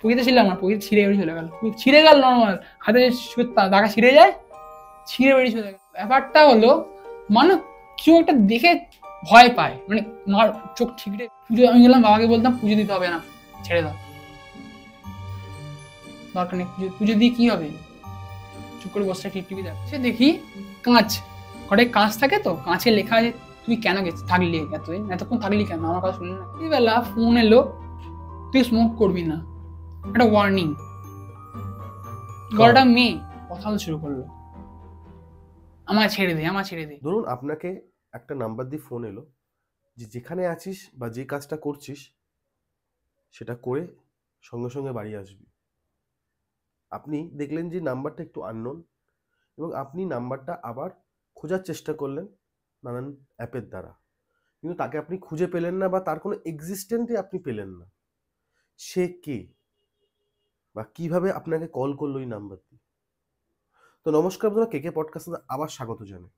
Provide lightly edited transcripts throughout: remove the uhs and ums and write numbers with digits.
পুজোতে ছিলাম না, পুজো ছিঁড়ে বেরিয়ে চলে গেল, ছিঁড়ে গেল নর্মাল হাতে দাগা ছিঁড়ে যায়, ছিঁড়ে বেরিয়ে চলে গেল। ব্যাপারটা হলো মানে কেউ একটা দেখে ভয় পায়, মানে মার চোখ ঠিকরে পুজো। আমি গেলাম বাবাকে বলতাম পুজো দিতে হবে না, ছেড়ে দাও, দরকার নেই পুজো দিয়ে কি হবে, চুপ করে বসে টিভি দেখ। সে দেখি কাঁচ, ঘরে কাঁচ থাকে তো, কাঁচে লেখা আছে তুই কেন থাকলি এতদিন, এতক্ষণ থাকলি কেন, আমার কথা শুনলি না। বেলা ফোন এলো তুই স্মোক করবি না, একটা ওয়ার্নিং। গলাটা মেয়ে কথা বলতে শুরু করলো, আমার ছেড়ে দে, আমার ছেড়ে দে। ধরুন আপনাকে একটা নাম্বার দিয়ে ফোন এলো যে যেখানে আছিস বা যে কাজটা করছিস সেটা করে সঙ্গে সঙ্গে বাড়ি আসবি। আপনি দেখলেন যে নাম্বারটা একটু আননোন এবং আপনি নাম্বারটা আবার খোঁজার চেষ্টা করলেন নানান অ্যাপের দ্বারা, কিন্তু তাকে আপনি খুঁজে পেলেন না বা তার কোনো এক্সিস্টেন্টই আপনি পেলেন না। সে কে বা কিভাবে আপনাকে কল করলো এই নাম্বার দিয়ে? তো নমস্কার বন্ধুরা, কেকে পডকাস্টে আবার স্বাগত জানাই।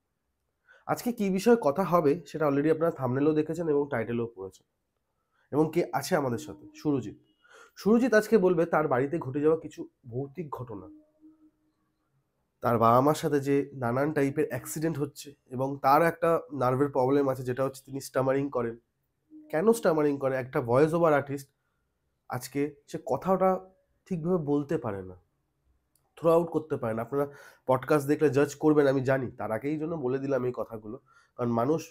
আজকে কি বিষয়ে কথা হবে সেটা অলরেডি আপনারা থাম্বনেলও দেখেছেন এবং টাইটেলও পড়েছেন। এবং কে আছে আমাদের সাথে? সুরজিৎ। সুরজিৎ আজকে বলবে তার বাড়িতে ঘটে যাওয়া কিছু ভৌতিক ঘটনা, তার বাবা মার সাথে যে নানান টাইপের অ্যাক্সিডেন্ট হচ্ছে এবং তার একটা নার্ভের প্রবলেম আছে, যেটা হচ্ছে তিনি স্টামারিং করেন। কেন স্টামারিং করে? একটা ভয়েস ওভার আর্টিস্ট, আজকে সে কথাটা ঠিকভাবে বলতে পারে না, থ্রো আউট করতে পারে না। আপনারা পডকাস্ট দেখলে জাজ করবেন আমি জানি, তার আগেই জন্য বলে দিলাম এই কথাগুলো, কারণ মানুষ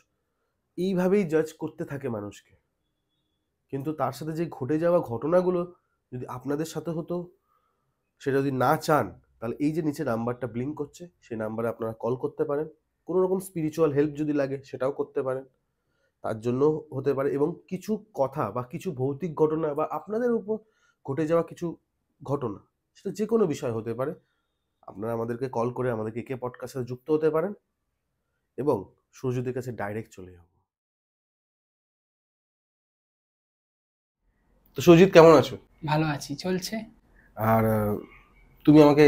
এইভাবেই জাজ করতে থাকে মানুষকে। কিন্তু তার সাথে যে ঘটে যাওয়া ঘটনাগুলো যদি আপনাদের সাথে হতো, সেটা যদি না চান, তাহলে এই যে নিচে নাম্বারটা ব্লিঙ্ক করছে সেই নাম্বারে আপনারা কল করতে পারেন। কোনো রকম স্পিরিচুয়াল হেল্প যদি লাগে সেটাও করতে পারেন, তার জন্য হতে পারে। এবং কিছু কথা বা কিছু ভৌতিক ঘটনা বা আপনাদের উপর ঘটে যাওয়া কিছু ঘটনা, সেটা যে কোনো বিষয় হতে পারে, আপনারা আমাদেরকে কল করে আমাদেরকে কে পডকাস্টের সাথে যুক্ত হতে পারেন এবং সুরজিতের কাছে ডাইরেক্ট চলে যাব। তো সুরজিৎ, কেমন আছো? ভালো আছি, চলছে। আর তুমি আমাকে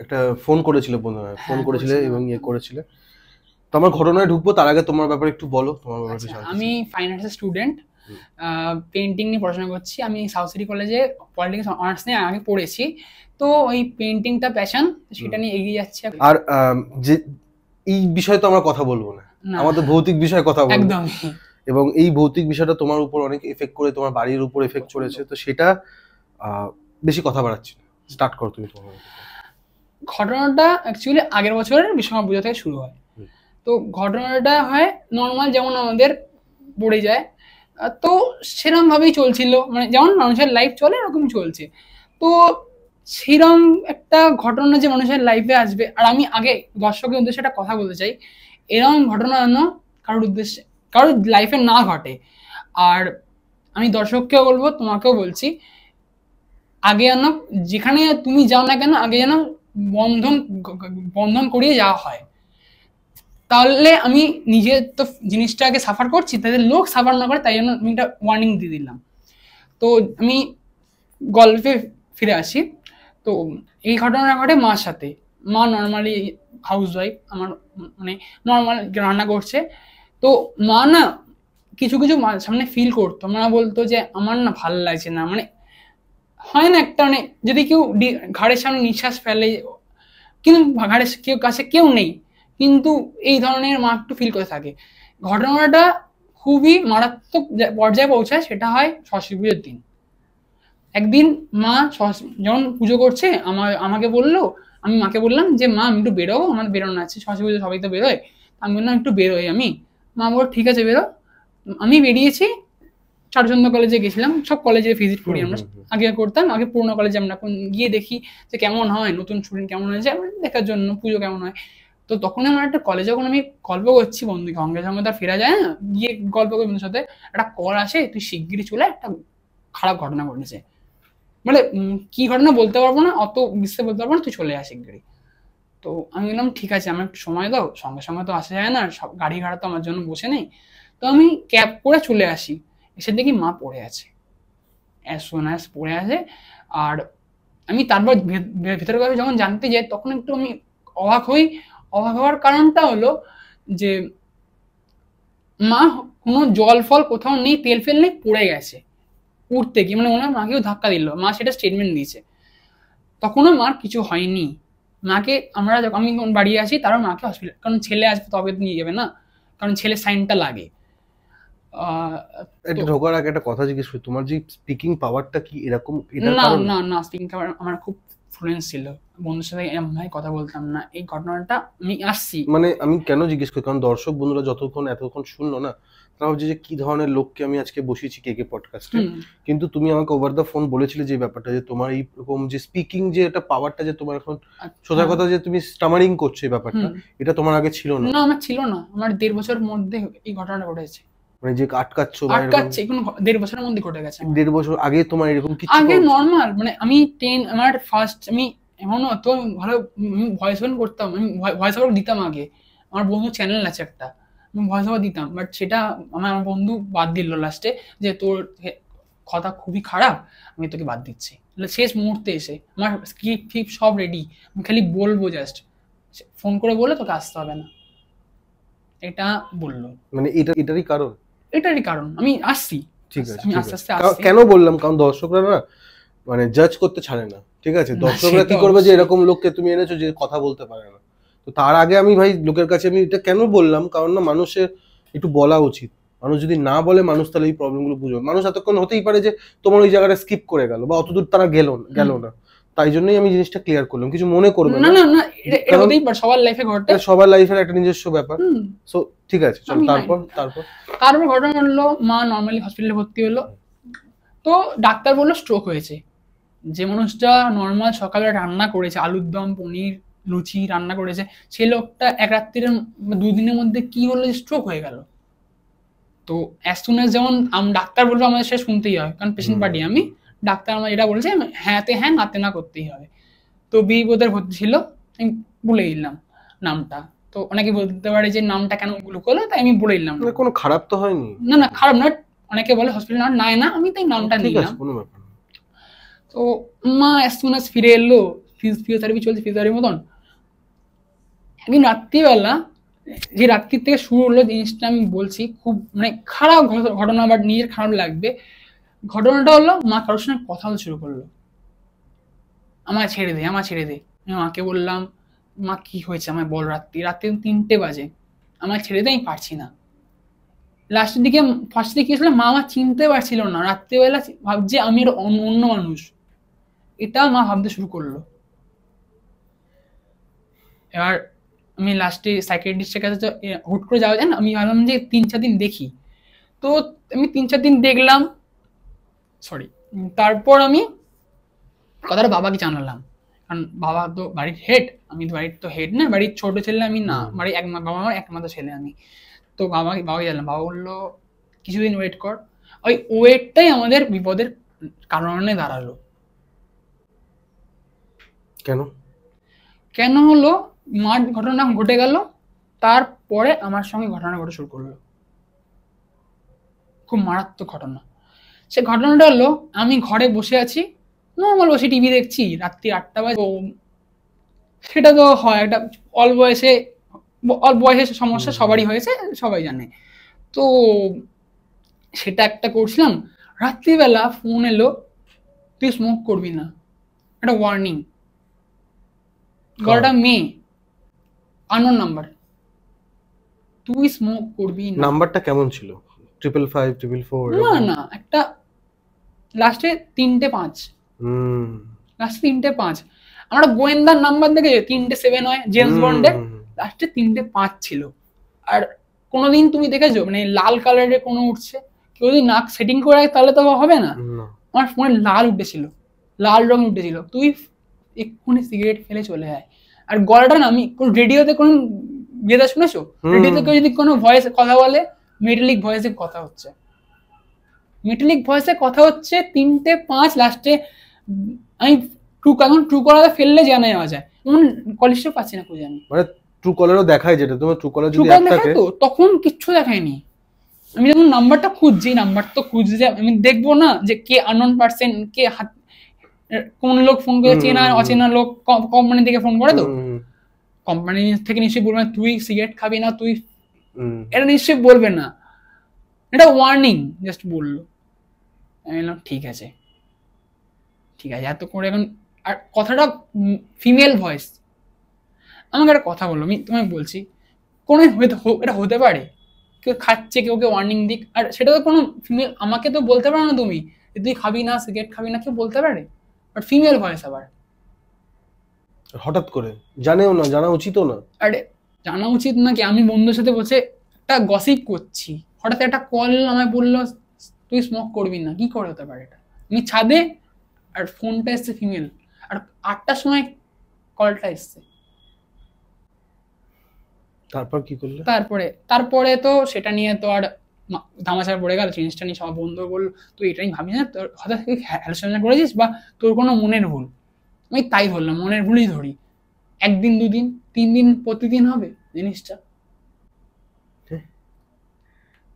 একটা ফোন করেছিলে, ফোন করেছিলে এবং ইয়ে করেছিলে। তো আমার ঘটনায় ঢুকবো তার আগে তোমার ব্যাপারে একটু বলো, তোমার ব্যাপারে জানতে চাই। আমি ফাইন আর্টসের স্টুডেন্ট, পেন্টিং নিয়ে পড়াশোনা করছি। আমি সাউথ সিটি কলেজে পলিটিক্স অনার্স নিয়ে আগে পড়েছি, তো ওই পেন্টিংটা প্যাশন, সেটা নিয়ে এগিয়ে যাচ্ছে। আর যে এই বিষয়ে তো আমরা কথা বলবো না, আমাদের ভৌতিক বিষয়ে কথা বলবো। একদম। এবং এই ভৌতিক বিষয়টা তোমার উপর অনেক এফেক্ট করে, তোমার বাড়ির উপর এফেক্ট করেছে, তো সেটা বেশি কথা বাড়াচ্ছি না, স্টার্ট করো তুমি তোমার। ঘটনাটা অ্যাকচুয়ালি আগের বছরের বিশ্বকর্মা পুজো থেকে শুরু হয়। তো ঘটনাটা হয় নর্মাল, যেমন আমাদের পড়ে যায়, তো সেরকম ভাবেই চলছিল, মানে যেমন মানুষের লাইফ চলে এরকম চলছে। তো সেরকম একটা ঘটনা যে মানুষের লাইফে আসবে, আর আমি আগে দর্শকের উদ্দেশ্যে একটা কথা বলতে চাই, এরকম ঘটনা যেন কারোর উদ্দেশ্যে, কারোর লাইফে না ঘটে। আর আমি দর্শককেও বলবো, তোমাকেও বলছি, আগে যেন যেখানে তুমি যাও না কেন, আগে যেন বন্ধন করিয়ে যাওয়া হয়। তাহলে আমি নিজে তো জিনিসটাকে সাফার করছি, তাদের লোক সাফার না করে, তাই জন্য আমি একটা ওয়ার্নিং দিয়ে দিলাম। তো আমি গল্পে ফিরে আসি। তো এই ঘটনা ঘটে মার সাথে। মা নর্মালি হাউস ওয়াইফ আমার, মানে নর্মাল রান্না করছে। তো মা না কিছু কিছু সামনে ফিল করতো, মা বলতো যে আমার না ভালো লাগছে না, মানে হয় না একটা, মানে যদি কেউ ঘাড়ের সামনে নিঃশ্বাস ফেলে, কিন্তু ঘাড়ের কেউ কাছে কেউ নেই, কিন্তু এই ধরনের মা একটু ফিল করে থাকে। ঘটনাটা খুবই মারাত্মক পর্যায়ে পৌঁছায়, সেটা হয় সরস্বতী পুজোর দিন। একদিন মা যখন পুজো করছে, আমাকে বললো, আমি মাকে বললাম যে মা আমি একটু বেরোবো, আমার বেরোনো আছে, সরস্বতী পুজো সবাই তো বেরোয়, আমি বললাম একটু বেরোই আমি। মা বললো ঠিক আছে বেরো। আমি বেরিয়েছি, চারুচন্দ্র কলেজে গেছিলাম, সব কলেজে ভিজিট করি আমরা, আগে করতাম, আগে পুরোনো কলেজে আমরা এখন গিয়ে দেখি যে কেমন হয়, নতুন স্টুডেন্ট কেমন হয়েছে দেখার জন্য, পুজো কেমন হয়। তো তখন আমার একটা কলেজে, যখন আমি গল্প করছি বন্ধুকে, সঙ্গে সঙ্গে তার ফেরা যায় না, গিয়ে গল্প করি বন্ধুর সাথে, একটা কল আসে, তুই শিগগিরই চলে, একটা খারাপ ঘটনা ঘটেছে। মানে কি ঘটনা বলতে পারবো না, অত বিস্তারিত বলতে পারবো না, তুই চলে আয় শিগগিরই। তো আমি বললাম ঠিক আছে, আমার একটু সময় দাও, সঙ্গে সঙ্গে তো আসা যায় না, সব গাড়ি ঘাড়া তো আমার জন্য বসে নেই। তো আমি ক্যাব করে চলে আসি, এসে দেখি মা পড়ে আছে, অ্যাজ পড়ে আছে। আর আমি তারপর ভেতরে যখন জানতে যাই, তখন একটু আমি অবাক হই। অবাক হওয়ার কারণটা হলো যে মা কোনো জল ফল কোথাও নেই, তেল ফেল নেই, পড়ে গেছে, উঠতে গিয়ে মানে ওনার মাকেও ধাক্কা দিল, মা সেটা স্টেটমেন্ট দিয়েছে। তখনও মার কিছু হয়নি। মাকে আমরা যখন আমি বাড়ি আসি তারও মাকে হসপিটাল, কারণ ছেলে আসবে তবে নিয়ে যাবে না, কারণ ছেলের সাইনটা লাগে। এটা ঢোকার আগে একটা কথা জিজ্ঞেস করি, তোমার যে স্পিকিং পাওয়ারটা কি এরকম? না না না, স্পিকিং পাওয়ার আমার খুব ফ্লুয়েন্স ছিল, বন্ধুর সাথে ভাই কথা বলতাম না। এই ঘটনাটা আমি আসছি, মানে আমি কেন জিজ্ঞেস করি, কারণ দর্শক বন্ধুরা এতক্ষণ শুনলো না, তারা ভাবছে যে কি ধরনের লোককে আমি আজকে বসিয়েছি কে পডকাস্টে। কিন্তু তুমি আমাকে ওভার দ্য ফোন বলেছিলে যে ব্যাপারটা, যে তোমার এইরকম যে স্পিকিং যে একটা পাওয়ারটা যে তোমার এখন, সোজা কথা যে তুমি স্টামারিং করছো, এই ব্যাপারটা এটা তোমার আগে ছিল না। না আমার ছিল না, আমার 1.5 বছরের মধ্যে এই ঘটনাটা ঘটেছে। মানে যে আটকাচ্ছে এখন 1.5 বছরের মধ্যে ঘটে গেছে। 1.5 বছর আগে তোমার এরকম কিছু? আগে নর্মাল, মানে আমি আমার ফার্স্ট আমি এমনও তো ভালো ভয়েস ওভার করতাম, আমি ভয়েস ওভার দিতাম আগে। আমার বন্ধু চ্যানেল আছে একটা, আমি ভয়েস ওভার দিতাম, বাট সেটা আমার বন্ধু বাদ দিল লাস্টে, যে তোর কথা খুবই খারাপ, আমি তোকে বাদ দিচ্ছি। শেষ মুহূর্তে এসে আমার স্ক্রিপ্ট ফিপ সব রেডি, আমি খালি বলবো জাস্ট, ফোন করে বলে তোকে আসতে হবে না, এটা বললো। মানে এটারই কারণ আমি আসছি। ঠিক আছে, কেন বললাম, কারণ দর্শকরা না মানে জাজ করতে ছাড়ে না, ঠিক আছে? দর্শকরা কি করবে যে এরকম লোককে তুমি এনেছো যে কথা বলতে পারে না। তো তার আগে আমি ভাই লোকের কাছে আমি এটা কেন বললাম, কারণ না মানুষের একটু বলা উচিত। মানুষ যদি না বলে, মানুষ তাহলে এই প্রবলেমগুলো বুঝবে। মানুষ এতক্ষণ হতেই পারে যে তোমার ওই জায়গাটা স্কিপ করে গেল, বা অতদূর তারা গেল না। তাই জন্যই আমি জিনিসটা ক্লিয়ার করলাম, কিছু মনে করবে না। না না, এটা হতেই পারে, সবার লাইফে ঘটে, সবার লাইফের একটা নিজস্ব ব্যাপার। সো ঠিক আছে, চল তারপর ঘটনা হলো, মা নর্মালি হসপিটালে ভর্তি হলো। তো ডাক্তার বললো স্ট্রোক হয়েছে। যে মানুষটা নর্মাল সকালে রান্না করেছে, আলুর দম, পনির, লুচি রান্না করেছে, সেই লোকটা এক রাত্রির 2 দিনের মধ্যে কি হলো, স্ট্রোক হয়ে গেল। তো অ্যাজ সুন অ্যাজ যেমন ডাক্তার বলবো আমাদের সে শুনতেই হয়, কারণ পেশেন্ট পার্টি আমি, ডাক্তার আমার এটা বলছে হ্যাঁতে হ্যাঁ নাতে না করতেই হবে। তো বিপদের ভর্তি ছিল, আমি বলে দিলাম নামটা। তো অনেকে বলতে পারে যে নামটা কেন লুকোলো, তাই আমি বলে দিলাম। কোনো খারাপ তো হয়নি? না খারাপ না, অনেকে বলে হসপিটাল না, আমি তাই নামটা নিলাম। তো মা অ্যাজ সুন অ্যাজ ফিরে এলো, ফিজিওথেরাপি চলছে, ফিজিওথেরাপির মতন। একদিন রাত্রিবেলা, যে রাত্রির থেকে শুরু হলো জিনিসটা আমি বলছি, খুব মানে খারাপ ঘটনা, বাট নিজের খারাপ লাগবে। ঘটনাটা হলো, মা কারোর সঙ্গে কথা বলতে শুরু করলো, আমার ছেড়ে দে। আমি মাকে বললাম, মা কি হয়েছে আমায় বল। রাত্রি 3টে বাজে, আমার ছেড়ে দে, আমি পারছি না। লাস্টের দিকে ফার্স্ট দিকে কি হয়েছিল, মা আমার চিনতে পারছিল না, রাত্রিবেলা ভাবছে আমি অন্য মানুষ, এটা মা ভাবতে শুরু করলো। এবার আমি লাস্টে সাইকিয়াট্রিস্টের কাছে হুট করে যাওয়া যায় না, আমি ভাবলাম যে 3-4 দিন দেখি। তো আমি 3-4 দিন দেখলাম, তারপর আমি কথাটা বাবাকে জানালাম, কারণ বাবা তো বাড়ির হেড, আমি তো বাড়ির তো হেড না, বাড়ির ছোট ছেলে আমি না, বাড়ির বাবা আমার একমাত্র ছেলে আমি। তো বাবাকে জানলাম, বাবা বললো কিছুদিন ওয়েট কর। ওই ওয়েটটাই আমাদের বিপদের কারণে দাঁড়ালো। কেন হলো, মার ঘটনা ঘটে গেল, তারপরে আমার সঙ্গে ঘটনা ঘটে শুরু করলো, খুব মারাত্মক ঘটনা। সে ঘটনাটা হলো, আমি ঘরে বসে আছি, নর্মাল বসে টিভি দেখছি, রাত্রি 8টা বাজে। সেটা তো হয়, একটা অল্প বয়সে সমস্যা সবারই হয়েছে, সবাই জানে। তো সেটা একটা করছিলাম, রাত্রিবেলা ফোন এলো, তুই স্মোক করবি না, একটা ওয়ার্নিং। গলাটা মেয়ে, আননোন নাম্বার, তুই স্মোক করবি না। নাম্বারটা কেমন ছিল? 555, 444? না একটা লাস্টে 3টে 5, লাস্টে 3টে 5। আমরা গোয়েন্দার নাম্বার দেখে 3টে 7 হয়, জেমস বন্ডের, লাস্টে 3টে 5 ছিল। আর কোনোদিন তুমি দেখেছো মানে লাল কালারের কোনো উঠছে? কেউ যদি নাক সেটিং করে রাখে তাহলে তো হবে না। আমার ফোনে লাল উঠেছিল, লাল রং উঠেছিল, তুই এক্ষুনি সিগারেট ফেলে চলে যায়। আর গলাটা না, আমি রেডিওতে কোনো গেদা শুনেছো? রেডিওতে কেউ যদি কোনো ভয়েসে কথা বলে, মেটালিক ভয়েসে কথা হচ্ছে, 3টে 5 লাস্টে। আমি ট্রু কলারে ফেললে জানা যাওয়া যায়, কলেজটা পাচ্ছি না খুঁজে। আমি মানে ট্রু কলারও দেখায়, যেটা তোমার ট্রু কলার যদি অ্যাপ থাকে তো তখন কিচ্ছু দেখায়নি। আমি যখন নাম্বারটা খুঁজছি, নাম্বার তো খুঁজছে, আমি দেখবো না যে কে আননোন পারসন, কে কোন লোক ফোন করে, চেনা অচেনা লোক কোম্পানি থেকে ফোন করে। তো কোম্পানি থেকে নিশ্চয়ই বলবে না তুই সিগারেট খাবি না, তুই, এটা নিশ্চয়ই বলবে না, এটা ওয়ার্নিং জাস্ট বললো। আমি বললাম ঠিক আছে, এত করে এখন। আর কথাটা ফিমেল ভয়েস। আমাকে একটা কথা বলো, আমি তোমায় বলছি, কোনো এটা হতে পারে কেউ খাচ্ছে, কেউ ওয়ার্নিং দিক, আর সেটা তো কোনো ফিমেল, আমাকে তো বলতে পারো না তুমি যে তুই খাবি না, সিগারেট খাবি না, কেউ বলতে পারে? বাট ফিমেল ভয়েস আবার হঠাৎ করে, জানেও না, জানা উচিতও না। আরে জানা উচিত নাকি? আমি বন্ধুর সাথে বসে একটা গসিপ করছি, হঠাৎ একটা কল আমায় বললো তুই স্মোক করবি না, কি করে হতে পারে এটা? আমি ছাদে, আর ফোনটা এসছে ফিমেল, আর 8টার সময় কলটা এসছে। তারপর কি করলে? তারপরে তো সেটা নিয়ে তো আর ধামাচাপা পড়ে গেল জিনিসটা নিয়ে। সব বন্ধু বলল তুই এটাই ভাবিস না, তোর হঠাৎ হ্যালুসিনেশন করেছিস, বা তোর কোনো মনের ভুল। আমি তাই ধরলাম, মনের ভুলই ধরি। 1 দিন 2 দিন 3 দিন প্রতিদিন হবে জিনিসটা,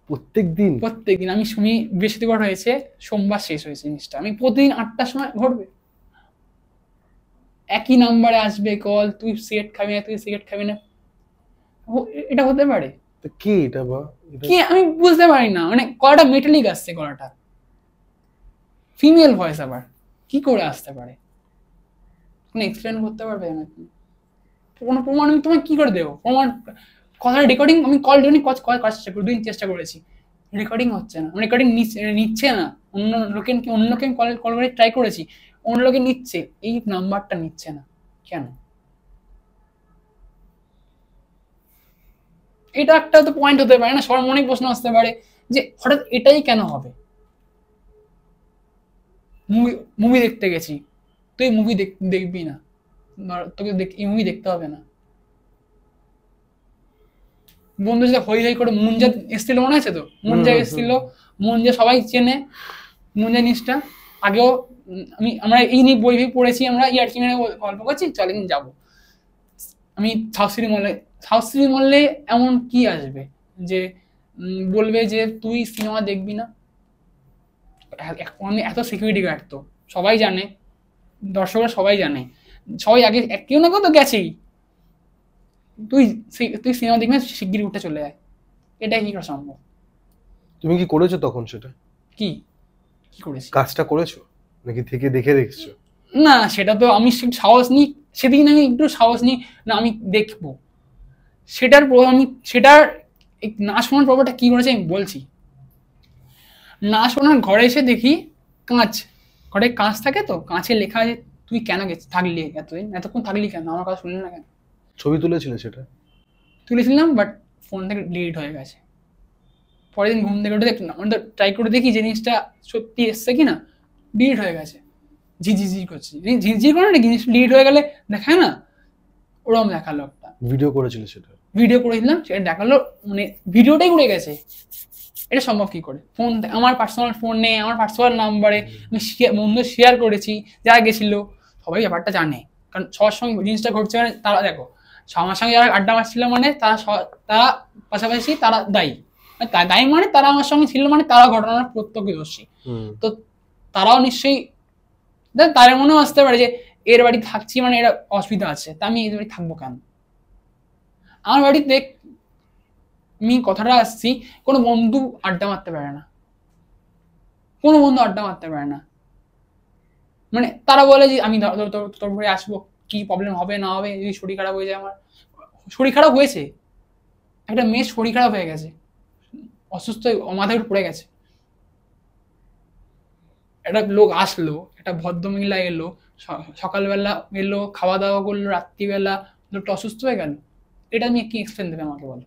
প্রত্যেকদিন। আমি শুনি বৃহস্পতিবার হয়েছে, সোমবার শেষ হয়েছে জিনিসটা। আমি প্রতিদিন 8টার সময় ঘটবে, একই নাম্বারে আসবে কল, তুই সিগারেট খাবি না, তুই সিগারেট খাবি না। এটা হতে পারে? কি এটা বা কি আমি বুঝতে পারি না, মানে কলাটা মেটালিক আসছে, কলাটা ফিমেল ভয়েস, আবার কি করে আসতে পারে? কোনো এক্সপ্লেন করতে পারবে নাকি? কোনো প্রমাণ আমি তোমায় কি করে দেবো? প্রমাণ, কথার রেকর্ডিং, আমি কল জন্য চেষ্টা করেছি, রেকর্ডিং হচ্ছে না, রেকর্ডিং নিচ্ছে না। অন্য লোকে কল করে ট্রাই করেছি, অন্য লোকে নিচ্ছে, এই নাম্বারটা নিচ্ছে না কেন? এটা একটা তো পয়েন্ট হতে পারে না? সবার মনে প্রশ্ন আসতে পারে যে হঠাৎ এটাই কেন হবে? মুভি দেখতে গেছি, তুই মুভি দেখবি না, তোকে এই মুভি দেখতে হবে না। বন্ধু সাথে হই হই করে মুঞ্জা এসেছিল, মনে আছে তো? মুঞ্জা এসেছিল, মুঞ্জা সবাই চেনে, মুঞ্জা জিনিসটা আগেও আমরা এই নিয়ে বই পড়েছি, আমরা ইয়ার্কি মেরে গল্প করছি, চল একদিন যাবো। আমি সাউথ সিটি মলে এমন কি আসবে যে বলবে যে তুই সিনেমা দেখবি না? এত সিকিউরিটি গার্ড তো সবাই জানে, দর্শকরা সবাই জানে, সবাই আগে কেউ না কেউ তো গেছেই, তুই সিনেমা দেখবি না, শিগগিরই উঠে চলে যায়। এটা কি করা সম্ভব? তুমি কি করেছো তখন সেটা? কি কি করেছি? কাজটা করেছো নাকি থেকে দেখে দেখছো? না, সেটা তো আমি সাহস নিই, সেদিন আমি একটু সাহস নিই না, আমি দেখবো সেটার না শোনার প্রভাবটা কি করেছে আমি বলছি। না শোনার ঘরে এসে দেখি ঘরে কাঁচ থাকে, তো কাঁচে লেখা আছে তুই কেন থাকলি এতক্ষণ থাকলি কেন, আমার কথা শুনলি না কেন? ছবি তুলেছিলে সেটা? তুলেছিলাম, বাট ফোন থেকে ডিলিট হয়ে গেছে। পরের দিন ঘুম থেকে উঠে দেখলাম, আমি তো ট্রাই করে দেখি জিনিসটা সত্যি এসছে কিনা, ডিলিট হয়ে গেছে। ঝিঝি করছে, ঝিঝি করে না, জিনিস ডিলিট হয়ে গেলে দেখায় না, ওরকম দেখালো একটা। ভিডিও করেছিল সেটা? ভিডিও করেছিলাম, সেটা দেখালো, মানে ভিডিওটাই উড়ে গেছে। এটা সম্ভব কি করে? ফোন, আমার পার্সোনাল ফোন নেই, আমার পার্সোনাল নাম্বারে আমি বন্ধু শেয়ার করেছি, যারা গেছিল সবাই ব্যাপারটা জানে, কারণ সবার সঙ্গে জিনিসটা ঘটছে, মানে তারা দেখো আমার সঙ্গে যারা আড্ডা মারছিল, মানে তারা পাশাপাশি তারা দায়ী, দায়ী মানে তারা আমার সঙ্গে ছিল, মানে তারা ঘটনার প্রত্যক্ষদর্শী। তো তারাও নিশ্চয়ই তার মনেও আসতে পারে যে এর বাড়ি থাকছি মানে এরা অসুবিধা আছে, তা আমি এর বাড়ি থাকবো কেন? আমার বাড়িতে আমি কথাটা আসছি, কোনো বন্ধু আড্ডা মারতে পারে না, কোনো বন্ধু আড্ডা মারতে পারে না, মানে তারা বলে যে আমি তোর ঘরে আসবো, কি প্রবলেম হবে না হবে, যদি শরীর খারাপ হয়ে যায়। আমার শরীর খারাপ হয়েছে, একটা মেয়ের শরীর খারাপ হয়ে গেছে, অসুস্থ, মাথায় পড়ে গেছে, একটা লোক আসলো, একটা ভদ্রমহিলা এলো, সকালবেলা এলো, খাওয়া দাওয়া করলো, রাত্রিবেলা লোকটা অসুস্থ হয়ে গেল, এটা আমি কি এক্সপ্লেন দেবে আমাকে বলো?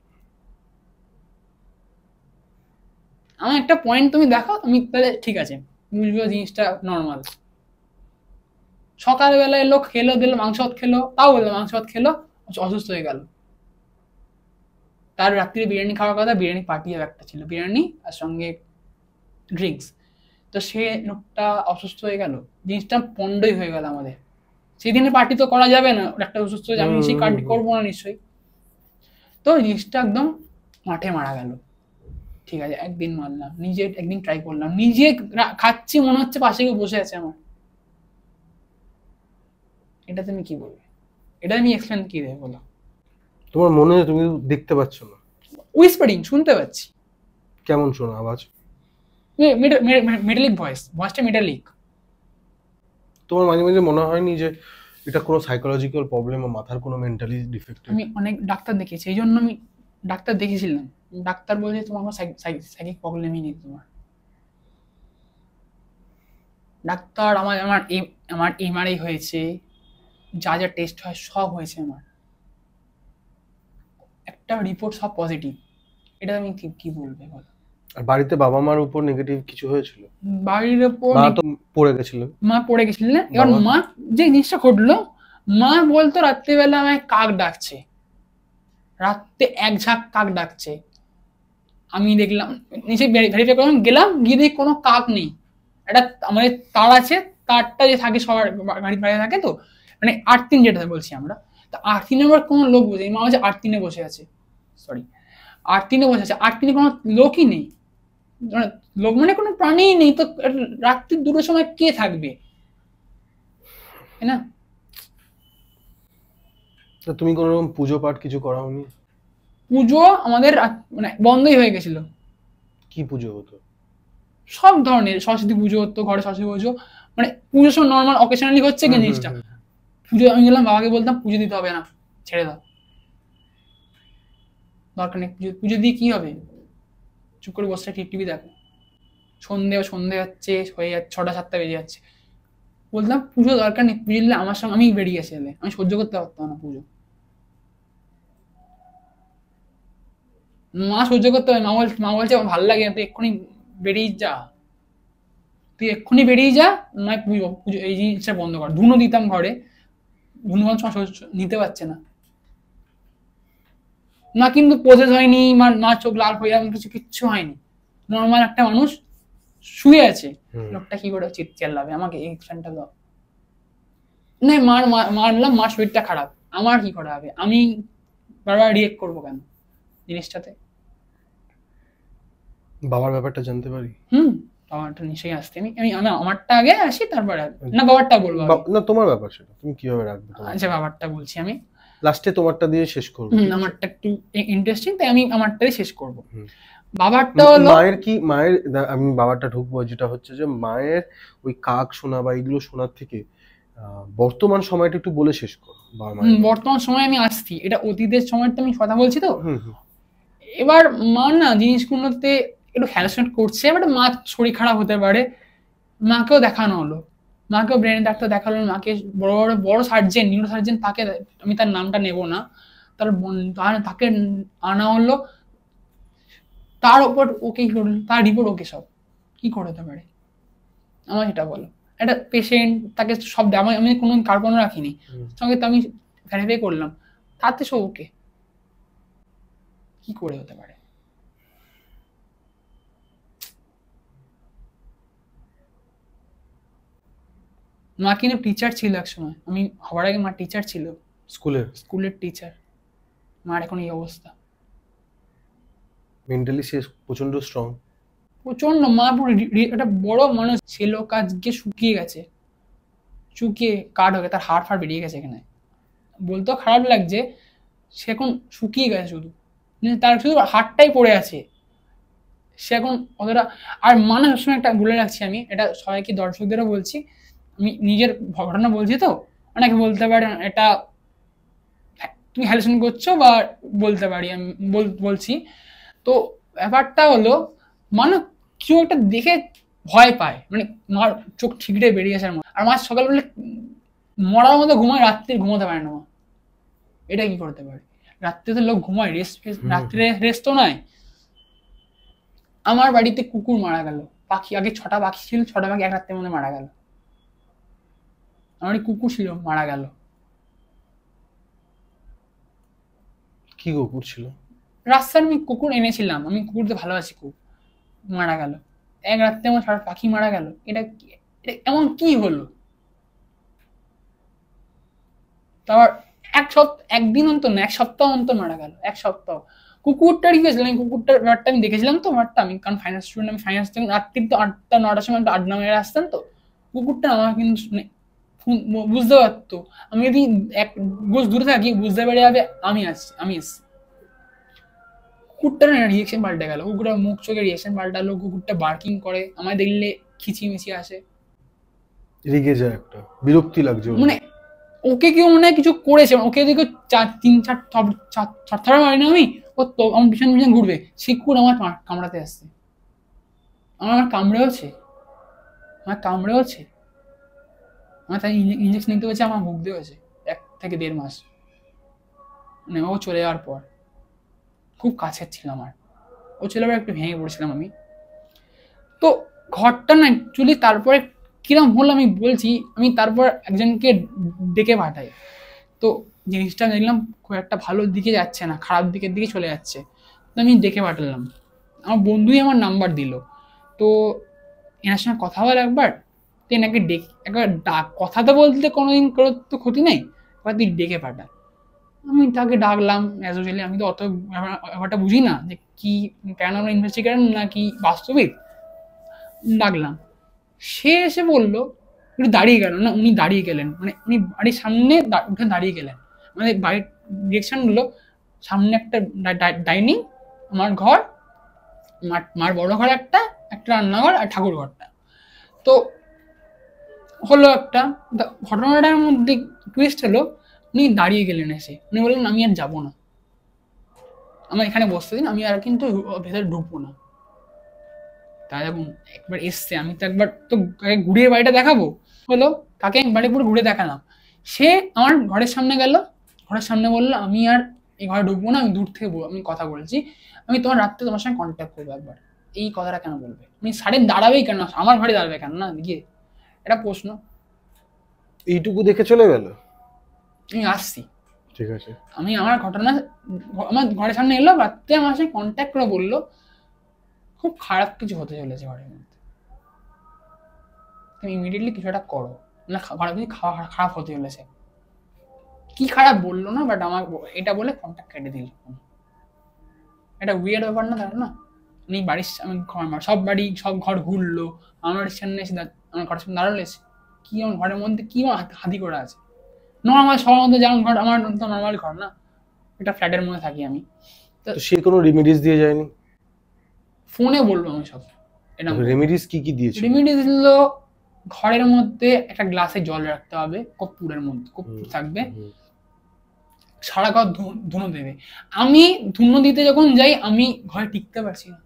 আমার একটা পয়েন্ট তুমি দেখো, আমি তাহলে ঠিক আছে বুঝবো জিনিসটা নর্মাল। সকালবেলা এলো, খেলো দিল, মাংস ভাত খেলো, তাও বললো মাংস ভাত খেলো, অসুস্থ হয়ে গেল। তার রাত্রিরে বিরিয়ানি খাওয়ার কথা, বিরিয়ানি পার্টি একটা ছিল, বিরিয়ানি আর সঙ্গে ড্রিঙ্কস, তো সে লোকটা অসুস্থ হয়ে গেল, জিনিসটা পন্ডই হয়ে গেল আমাদের। সেদিনে পার্টি তো করা যাবে না, একটা অসুস্থ হয়ে আমি সেই পার্টি করবো না নিশ্চয়ই। তো জিনিসটা একদম মাঠে মারা গেল। ঠিক আছে, একদিন মারলাম, নিজে একদিন ট্রাই করলাম, নিজে খাচ্ছি, মনে হচ্ছে পাশে কেউ বসে আছে আমার, এটা তুমি কি বলবে? এটা আমি এক্সপ্লেন কি দেবে বলো? তোমার মনে হয় তুমি দেখতে পাচ্ছ না? উইসপারিং শুনতে পাচ্ছি। কেমন শোনো আওয়াজ? মেটালিক ভয়েসটা মেটালিক। তোমার মাঝে মাঝে মনে হয়নি যে এটা কোনো সাইকোলজিক্যাল প্রবলেম বা মাথার কোনো মেন্টালি ডিফেক্ট? আমি অনেক ডাক্তার দেখিয়েছি, এই জন্য আমি ডাক্তার দেখেছিলাম, ডাক্তার বলছে তোমার কোনো সাইকিক প্রবলেমই নেই তোমার। ডাক্তার আমার এমআরআই হয়েছে, যা যা টেস্ট হয় সব হয়েছে, আমার একটা রিপোর্ট সব পজিটিভ। এটা আমি কি বলবে বলো? আর বাড়িতে বাবা মার উপর নেগেটিভ কিছু হয়েছিল? বাড়ির ওপর মা তো পড়ে গেছিল। মা পড়ে গেছিলেন, এবার মা যে জিনিসটা ঘটলো, মা বলতো রাত্রিবেলা আমায় কাক ডাকছে, রাত্রে এক ঝাঁক কাক ডাকছে। আমি দেখলাম, নিচে ভেরিফাই করলাম, গেলাম, গিয়ে দেখি কোনো কাক নেই। একটা আমাদের তার আছে, তারটা যে থাকে সবার বাড়িতে থাকে, তো মানে আর্থিন যেটা বলছি আমরা, তা আর্থিনে আবার কোনো লোক বসে, মা হচ্ছে আর্থিনে বসে আছে, সরি আর্থিনে বসে আছে, আর্থিনে কোনো লোকই নেই, লোক মানে কোনো প্রাণীই নেই, তো রাত্রি 2টার সময় কে থাকবে, তাই না? তুমি কোনো রকম পুজো পাঠ কিছু করাওনি? পুজো আমাদের মানে বন্ধই হয়ে গেছিল। কি পুজো হতো? সব ধরনের, সরস্বতী পুজো হতো, ঘরে সরস্বতী পুজো, মানে পুজো সব নর্মাল অকেশনালি হচ্ছে কি জিনিসটা। পুজো আমি গেলাম, বাবাকে বলতাম পুজো দিতে হবে না, ছেড়ে দাও, দরকার নেই, পুজো দিয়ে কি হবে, চুপ করে বসে টিভি দেখো। সন্ধে হচ্ছে, হয়ে যাচ্ছে 6টা 7টা বেজে যাচ্ছে, বললাম পুজো দরকার নেই, পুজো দিলে আমার সঙ্গে আমি বেরিয়ে আসি, এলে আমি সহ্য করতে পারতাম না পুজো। মা সহ্য করতে হবে, মা বলছে আমার ভালো লাগে, তুই এক্ষুনি বেরিয়ে যা, নয় পুজো এই জিনিসটা বন্ধ কর। ধুনো দিতাম ঘরে, ধুনো নিতে পারছে না, না কিন্তু প্রসেস হয়নি, মা চোখ লাল হয়ে যাবে, কিচ্ছু হয়নি, নর্মাল একটা মানুষ শুয়ে আছে, লোকটা কি করে চিল্লাবে আমাকে এই ফ্যানটা দাও, না মারলাম, মার শরীরটা খারাপ, আমার কি করা হবে, আমি বারবার রিয়েক্ট করবো কেন জিনিসটাতে? বাবার ব্যাপারটা জানতে পারি? বাবারটা নিশ্চয়ই আসতে, আমি আমারটা আগে আসি, তারপরে না বাবারটা বলবো না, তোমার ব্যাপার সেটা তুমি কিভাবে রাখবে। আচ্ছা বাবারটা বলছি, আমি লাস্টে তোমারটা দিয়ে শেষ করব। আমারটা একটু ইন্টারেস্টিং, তাই আমি আমারটাই শেষ করব। বাবারটা হলো মায়ের আমি বাবারটা ঢুকবো, যেটা হচ্ছে যে মায়ের ওই কাক শোনা বা এইগুলো শোনার থেকে বর্তমান সময়টা একটু বলে শেষ করো। বর্তমান সময় আমি আসছি, এটা অতীতের সময়টা আমি কথা বলছি তো। এবার মা না জিনিসগুলোতে একটু হ্যারাসমেন্ট করছে, বাট মা শরীর খারাপ হতে পারে, মাকেও দেখানো হলো, মাকেও ব্রেন ডাক্তার দেখালো, মাকে বড় সার্জেন, নিউরো সার্জেন, তাকে আমি তার নামটা নেব না, তাকে আনা হলো, তার ওপর ওকে তার রিপোর্ট ওকে, সব কি করে হতে পারে আমার সেটা বলো। একটা পেশেন্ট, তাকে সব আমি কোনো কার্বন রাখিনি, সঙ্গে তো আমি ভেরিফাই করলাম, তাতে সব ওকে, কি করে হতে পারে? মা কিন্তু টিচার ছিল এক সময়, আমি হওয়ার আগে মা টিচার ছিল, স্কুলের টিচার, মার এখন এই অবস্থা। মেন্টালি সে প্রচন্ড স্ট্রং, প্রচন্ড, মা পুরো একটা বড় মানুষ ছিল, কাজকে শুকিয়ে গেছে, শুকিয়ে কাঠ হয়ে তার হাড় ফাড় বেরিয়ে গেছে এখানে, বলতেও খারাপ লাগছে, সে এখন শুকিয়ে গেছে, শুধু তার শুধু হাড়টাই পড়ে আছে, সে এখন অতটা। আর মানে সবসময় একটা বলে রাখছি, আমি এটা সবাইকে দর্শকদেরও বলছি, আমি নিজের ঘটনা বলছি তো, অনেকে বলতে পারে এটা তুমি হ্যালুসিন করছো, বা বলতে পারি আমি বলছি, তো ব্যাপারটা হলো মানে কেউ একটা দেখে ভয় পায়, মানে মার চোখ ঠিকরে বেরিয়ে আসার মতো, আর মা সকালবেলা মরার মতো ঘুমায়, রাত্রে ঘুমাতে পারে না মা, এটা কি করতে পারে? রাত্রে তো লোক ঘুমায়, রাত্রে রেস্ট তো নয়। আমার বাড়িতে কুকুর মারা গেল, পাখি, আগে 6টা পাখি ছিল, 6টা পাখি এক রাত্রের মধ্যে মারা গেল, আমার কুকুর ছিল মারা গেল। কি কুকুর ছিল? রাস্তার আমি কুকুর এনেছিলাম, আমি কুকুরতে ভালোবাসি, খুব মারা গেল এক রাত্রে, আমার 6টা পাখি মারা গেল, এটা এমন কি হলো? তারপর একদিন অন্তর না, 1 সপ্তাহ অন্তর মারা গেল, 1 সপ্তাহ। কুকুরটার কি হয়েছিল, কুকুরটার ব্যাপারটা আমি দেখেছিলাম তো, ব্যাপারটা আমি কারণ ফাইন্যান্স স্টুডেন্ট, আমি ফাইন্যান্স থেকে রাত্রির তো 8টা 9টার সময় একটু আড্ডা মেরে আসতাম, তো কুকুরটা আমার কিন্তু বুঝতে পারতো, আমি যদি 1 গোজ দূরে থাকি বুঝতে পেরে যাবে আমি এসছি। কুকুরটার রিয়েকশন পাল্টে গেল, কুকুরটার মুখ চোখে রিয়েকশন পাল্টালো, কুকুরটা বার্কিং করে, আমায় দেখলে খিচিমিচি আসে, রেগে যায়, একটা বিরক্তি লাগছে ওর। মানে ওকে কেউ মনে হয় কিছু করেছে, ওকে দেখে 4-3 ছটফটা মারি না আমি, ও তো আমার পিছন পিছন ঘুরবে, সে কুকুর আমার কামড়াতে আসছে, আমার কামড়েওছে, আমার তাই ইঞ্জেকশন নিতে হয়েছে, আমার ভুগতে হয়েছে 1 থেকে 1.5 মাস, মানে ও চলে যাওয়ার পর। খুব কাছের ছিল আমার, ও চলে যাওয়ার একটু ভেঙে পড়েছিলাম আমি। তো ঘরটা না অ্যাকচুয়ালি তারপরে কিরম হলো আমি বলছি, আমি তারপর একজনকে ডেকে পাঠাই। তো জিনিসটা দেখলাম খুব একটা ভালো দিকে যাচ্ছে না, খারাপ দিকের দিকে চলে যাচ্ছে, তো আমি ডেকে পাঠালাম। আমার বন্ধুই আমার নাম্বার দিল, তো এনার সঙ্গে কথা বল একবার, তো এনাকে ডেকে একবার কথা তো বলতে কোনোদিন কোনো তো ক্ষতি নেই, এবার তুই ডেকে পাঠা। আমি তাকে ডাকলাম, অ্যাজ ইউজুয়ালি আমি তো অত ব্যাপারটা বুঝি না যে কি প্যারানর্মাল ইনভেস্টিগেটর না কি বাস্তবিক। ডাকলাম, সে এসে বললো একটু দাঁড়িয়ে গেল না, উনি দাঁড়িয়ে গেলেন, মানে উনি বাড়ির সামনে উঠে দাঁড়িয়ে গেলেন, মানে বাড়ির ডিরেকশন গুলো, সামনে একটা ডাইনিং, আমার ঘর, মার বড় ঘর একটা, একটা রান্নাঘর আর ঠাকুর ঘরটা। তো হলো একটা ঘটনাটার মধ্যে টুইস্ট হলো, উনি দাঁড়িয়ে গেলেন এসে, উনি বললেন আমি আর যাবো না, আমার এখানে বসতে দিন, আমি আর কিন্তু ভেতরে ঢুকবো না। তাই যখন একবার এসছে, আমি তো একবার তো ঘুরিয়ে বাড়িটা দেখাবো, হলো তাকে আমি বাড়ি পুরো ঘুরে দেখালাম। সে আমার ঘরের সামনে গেল, ঘরের সামনে বললো আমি আর এই ঘরে ঢুকবো না, আমি দূর থেকে আমি কথা বলছি, আমি তোমার রাত্রে তোমার সঙ্গে কন্ট্যাক্ট করবো একবার। এই কথাটা কেন বলবে, আমি সাড়ে দাঁড়াবেই কেন, আমার ঘরে দাঁড়াবে কেন না গিয়ে, এটা প্রশ্ন। এইটুকু দেখে চলে গেল, আমি আসছি, ঠিক আছে, আমি আমার ঘটনা আমার ঘরের সামনে এলো, রাত্রে আমার সঙ্গে কন্ট্যাক্ট করে বললো খুব খারাপ কিছু হতে চলেছে ঘরের মধ্যে, তুমি ইমিডিয়েটলি কিছু একটা করো, না ঘরে কিছু খারাপ হতে চলেছে। কি খারাপ বললো না, বাট আমার এটা বলে কন্ট্যাক্ট কেটে দিল। এটা উইয়ার্ড ব্যাপার না, তাই না? আমি বাড়ির সব বাড়ি সব ঘর ঘুরলো, আমার বাড়ির সামনে এসে আমার ঘরের সামনে দাঁড়ালো, এসে কি আমার ঘরের মধ্যে কি হাতি করে আছে, নর্মাল সবার মধ্যে যেমন ঘর, আমার তো নর্মাল ঘর না, একটা ফ্ল্যাটের মধ্যে থাকি আমি। তো সে কোনো রেমিডিস দিয়ে যায়নি? ফোনে বললো আমি সব, এটা রেমিডিস কি কি দিয়েছে? রেমিডিস দিল, ঘরের মধ্যে একটা গ্লাসে জল রাখতে হবে, কর্পূরের মধ্যে কর্পূর থাকবে, সারা ঘর ধুনো দেবে। আমি ধুনো দিতে যখন যাই, আমি ঘরে টিকতে পারছি না,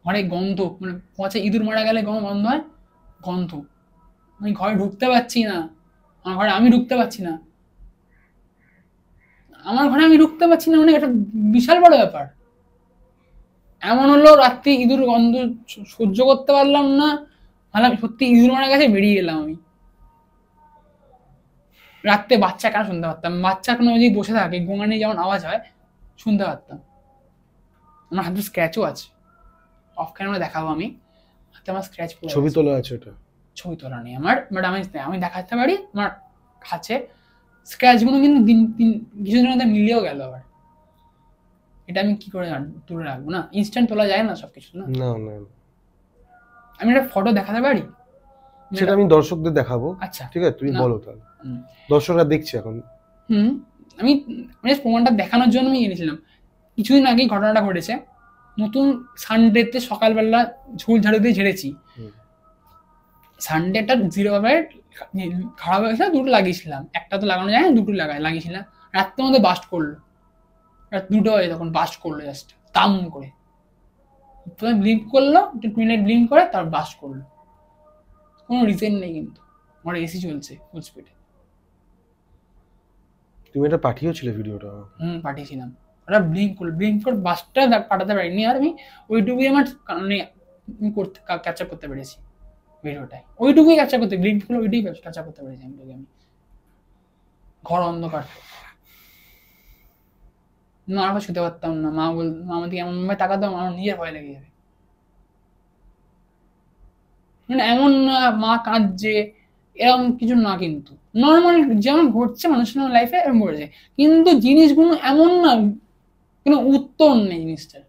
ঘরে গন্ধ, মানে পচে ইঁদুর মারা গেলে গন্ধ হয়, গন্ধ, আমি ঘরে ঢুকতে পারছি না, আমার ঘরে আমি ঢুকতে পারছি না, মানে এটা বিশাল বড় ব্যাপার। এমন হলো রাত্রি ইঁদুর গন্ধ সহ্য করতে পারলাম না, ভাবলাম সত্যি ইঁদুর মারা গেছে, বেরিয়ে গেলাম আমি। রাত্রে বাচ্চা কেন শুনতে পারতাম, বাচ্চা কোনো যদি বসে থাকে গোঙানি যেমন আওয়াজ হয় শুনতে পারতাম। আমার হাতে স্ক্র্যাচও আছে, অফ ক্যামেরা দেখাবো আমি, হাতে আমার স্ক্র্যাচ পড়ে, ছবি তোলা আছে, ওটা ছবি তোলা নেই আমার, বাট আমি দেখাতে পারি আমার কাছে স্ক্র্যাচগুলো, কিন্তু কিছুদিনের মধ্যে মিলিয়েও গেল আবার। এটা আমি কি করে তুলে রাখবো, না ইনস্ট্যান্ট তোলা যায় না সবকিছু, না না না, আমি একটা ফটো দেখাতে পারি, সেটা আমি দর্শকদের দেখাবো। আচ্ছা ঠিক আছে, তুমি বলো তাহলে, দর্শকরা দেখছে এখন। আমি প্রমাণটা দেখানোর জন্য আমি এনেছিলাম। কিছুদিন আগেই ঘটনাটা ঘটেছে, নতুন সানডেতে সকালবেলা ঝুল ঝাড়ু দিয়ে ঝেড়েছি, সানডেটা 0 খারাপ হয়ে গেছে, দুটো লাগিয়েছিলাম, একটা তো লাগানো যায় না, দুটো লাগিয়েছিলাম, রাত্রের মধ্যে বাস্ট করলো, রাত 2টা হয়ে তখন বাস্ট করলো, জাস্ট তাম করে প্রথমে ব্লিঙ্ক করলো, 2 মিনিট ব্লিঙ্ক করে তারপর বাস্ট করলো, কোনো রিজন নেই, কিন্তু আমার এসি চলছে ফুল স্পিডে। তুমি এটা পাঠিয়েছিলে ভিডিওটা? পাঠিয়েছিলাম, ওরা ব্লিঙ্ক করে বাসটা পাঠাতে পারিনি, আর আমি ওইটুকুই আমার মানে করতে ক্যাপচার করতে পেরেছি ভিডিওটাই, ওইটুকুই ক্যাপচার করতে, ব্লিঙ্ক করে ওইটুকুই ক্যাপচার করতে পেরেছি আমি। ঘর অন্ধকার, না আর শুতে পারতাম না, মা আমাদেরকে এমন ভাবে তাকাতো, আমার নিজের ভয় লেগে যাবে, মানে এমন না মা কাঁদছে এরকম কিছু না, কিন্তু নর্মাল যেমন ঘটছে মানুষের লাইফে এরকম ঘটেছে, কিন্তু জিনিসগুলো এমন না, কোনো উত্তর নেই জিনিসটার,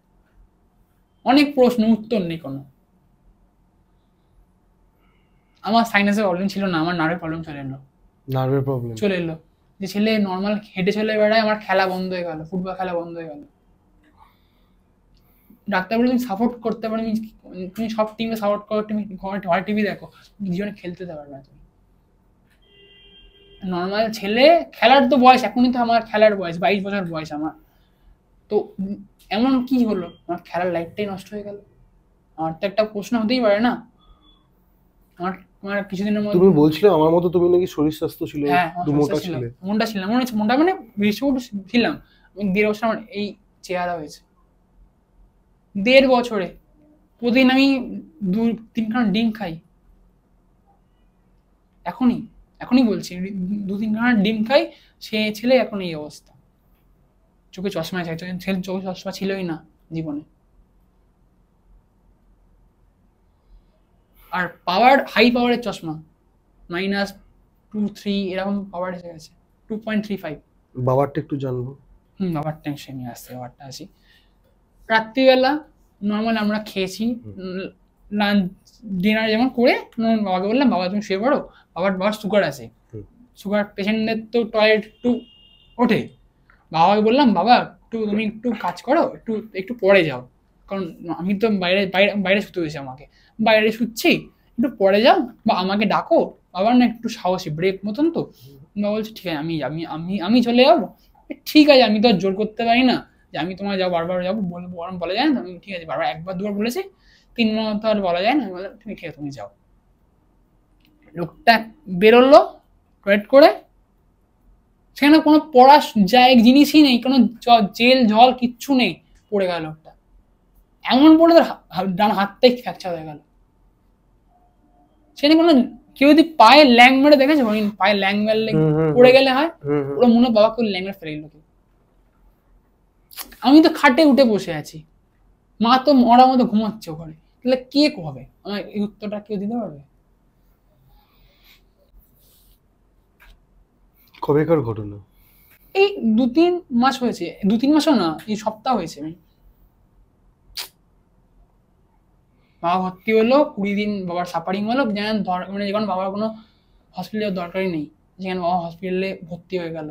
অনেক প্রশ্ন উত্তর নেই কোনো। আমার সাইনাসের প্রবলেম ছিল না, আমার নার্ভের প্রবলেম চলে এলো, যে ছেলে নর্মাল হেঁটে চলে বেড়ায়, আমার খেলা বন্ধ হয়ে গেল, ফুটবল খেলা বন্ধ হয়ে গেল। ডাক্তার বলে তুমি সাপোর্ট করতে পারো, তুমি সব টিমে সাপোর্ট করো, তুমি ঘরে টিভি দেখো, জীবনে খেলতে দেওয়ার না তুমি। নর্মাল ছেলে খেলার তো বয়স, এখনই তো আমার খেলার বয়স, 22 বছর বয়স আমার। তো এমন কি হলো আমার খেলার লাইফটাই নষ্ট হয়ে গেল? আমার তো একটা প্রশ্ন হতেই পারে না। আমার আমার কিছুদিনের মধ্যে তুমি বলছিলে আমার মতো তুমি নাকি শরীর স্বাস্থ্য ছিল, হ্যাঁ একটু মোটা ছিলে। মনটা ছিলাম, মনে হচ্ছে মনটা মানে বেশি ছিলাম। আমি 1.5 বছর আমার এই চেহারা হয়েছে, 1.5 বছরে। প্রতিদিন আমি 2-3 খানা ডিম খাই, এখনই বলছি 2-3 খানা ডিম খাই, সে ছেলে এখন এই অবস্থা। চোখে চশমা চাই, ছেলে চোখে চশমা ছিলই না জীবনে। আর পাওয়ার, হাই পাওয়ারের চশমা, -2-3 এরকম পাওয়ার এসে গেছে, 2.35। বাবারটা একটু জানবো। বাবারটা সেমি আসছে, বাবারটা আসি। রাত্রিবেলা নর্মাল আমরা খেয়েছি, লাঞ্চ ডিনার যেমন করে বাবাকে বললাম, বাবা তুমি শুয়ে পড়ো, বাবার সুগার আছে, সুগার পেশেন্টদের তো টয়লেট একটু ওঠে। বাবাকে বললাম, বাবা তুমি একটু কাজ করো, একটু পরে যাও, কারণ আমি তো বাইরে শুতে হয়েছে আমাকে, বাইরে শুচ্ছি, একটু পরে যাও বা আমাকে ডাকো। বাবার না একটু সাহসী, ব্রেক মতন তো। বাবা বলছে ঠিক আছে, আমি চলে যাবো। ঠিক আছে, আমি তো আর জোর করতে পারি না যে আমি তোমার যাবো, বারবার যাবো বলা যায় না। আমি ঠিক আছে, বারবার 1-2 বলেছি, 3 তো আর বলা যায় না। আমি বললাম তুমি ঠিক আছে, তুমি যাও। লোকটা বেরোলো টয়লেট করে, সেখানে কোনো পড়ার জিনিসই নেই, কোনো জেল জল কিচ্ছু নেই, পড়ে গেল লোকটা। এমন পড়ে তার ডান হাতটাই ফ্র্যাকচার হয়ে গেল। সেখানে কোনো কেউ যদি পায়ে ল্যাং মেরে দেখেছে, পায়ে ল্যাং মেরলে পড়ে গেলে হয়, ওরা মনে হয় বাবা কেউ ল্যাং মেরে ফেলে গেল। আমি তো খাটে উঠে বসে আছি, মা তো মরার মতো ঘুমাচ্ছে ওখানে, তাহলে কে হবে? আমার এই উত্তরটা কেউ দিতে পারবে? কবেকার ঘটনা? এই 2-3 মাস হয়েছে, 2-3 মাসও না, এই সপ্তাহ হয়েছে। বাবা ভর্তি হলো, 20 দিন বাবার সাফারিং হলো, মানে যখন বাবার কোনো হসপিটালে যাওয়ার দরকারই নেই, যেখানে বাবা হসপিটালে ভর্তি হয়ে গেল,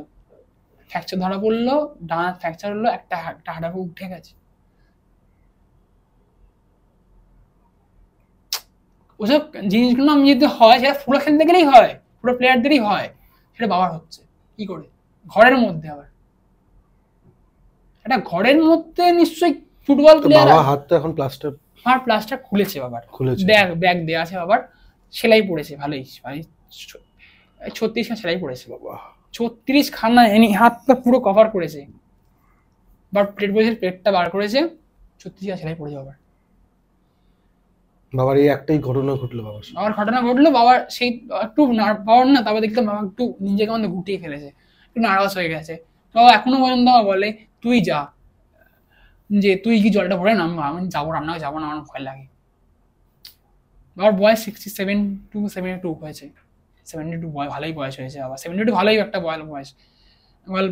ফ্র্যাকচার ধরা পড়লো, ডানা ফ্র্যাকচার হলো, একটা হাড় উঠে গেছে। ওসব জিনিসগুলো আমি যদি হয়, সেটা পুরো খেলতে গেলেই হয়, পুরো প্লেয়ারদেরই হয়, সেটা বাবার হচ্ছে কি করে ঘরের মধ্যে? আবার এটা ঘরের মধ্যে নিশ্চয়ই ফুটবল প্লেয়ার। বাবা হাত তো এখন প্লাস্টার, আমার প্লাস্টার খুলেছে বাবার, খুলেছে, ব্যাগ দেয়া আছে বাবার, সেলাই পড়েছে ভালোই, 36 খানা সেলাই পড়েছে বাবা, 36 খানা হাতটা পুরো কভার করেছে। বাবার প্লেট বসে প্লেটটা বার করেছে, 36 খানা সেলাই পড়েছে বাবার। বাবার এই একটাই ঘটনা ঘটলো, বাবার ঘটনা ঘটলো, বাবার সেই একটু বাবার না, তারপর দেখলাম বাবা একটু নিজেকে আমাদের গুটিয়ে ফেলেছে, একটু নার্ভাস হয়ে গেছে। বাবা এখনো পর্যন্ত আমার বলে তুই যা, যে তুই কি জলটা ভরে না, আমি যাবো, রান্নাঘরে যাবো না, আমার ভয় লাগে। বাবার বয়স 72 হয়েছে, 72 ভালোই বয়স হয়েছে বাবা, 72 ভালোই একটা বয়স।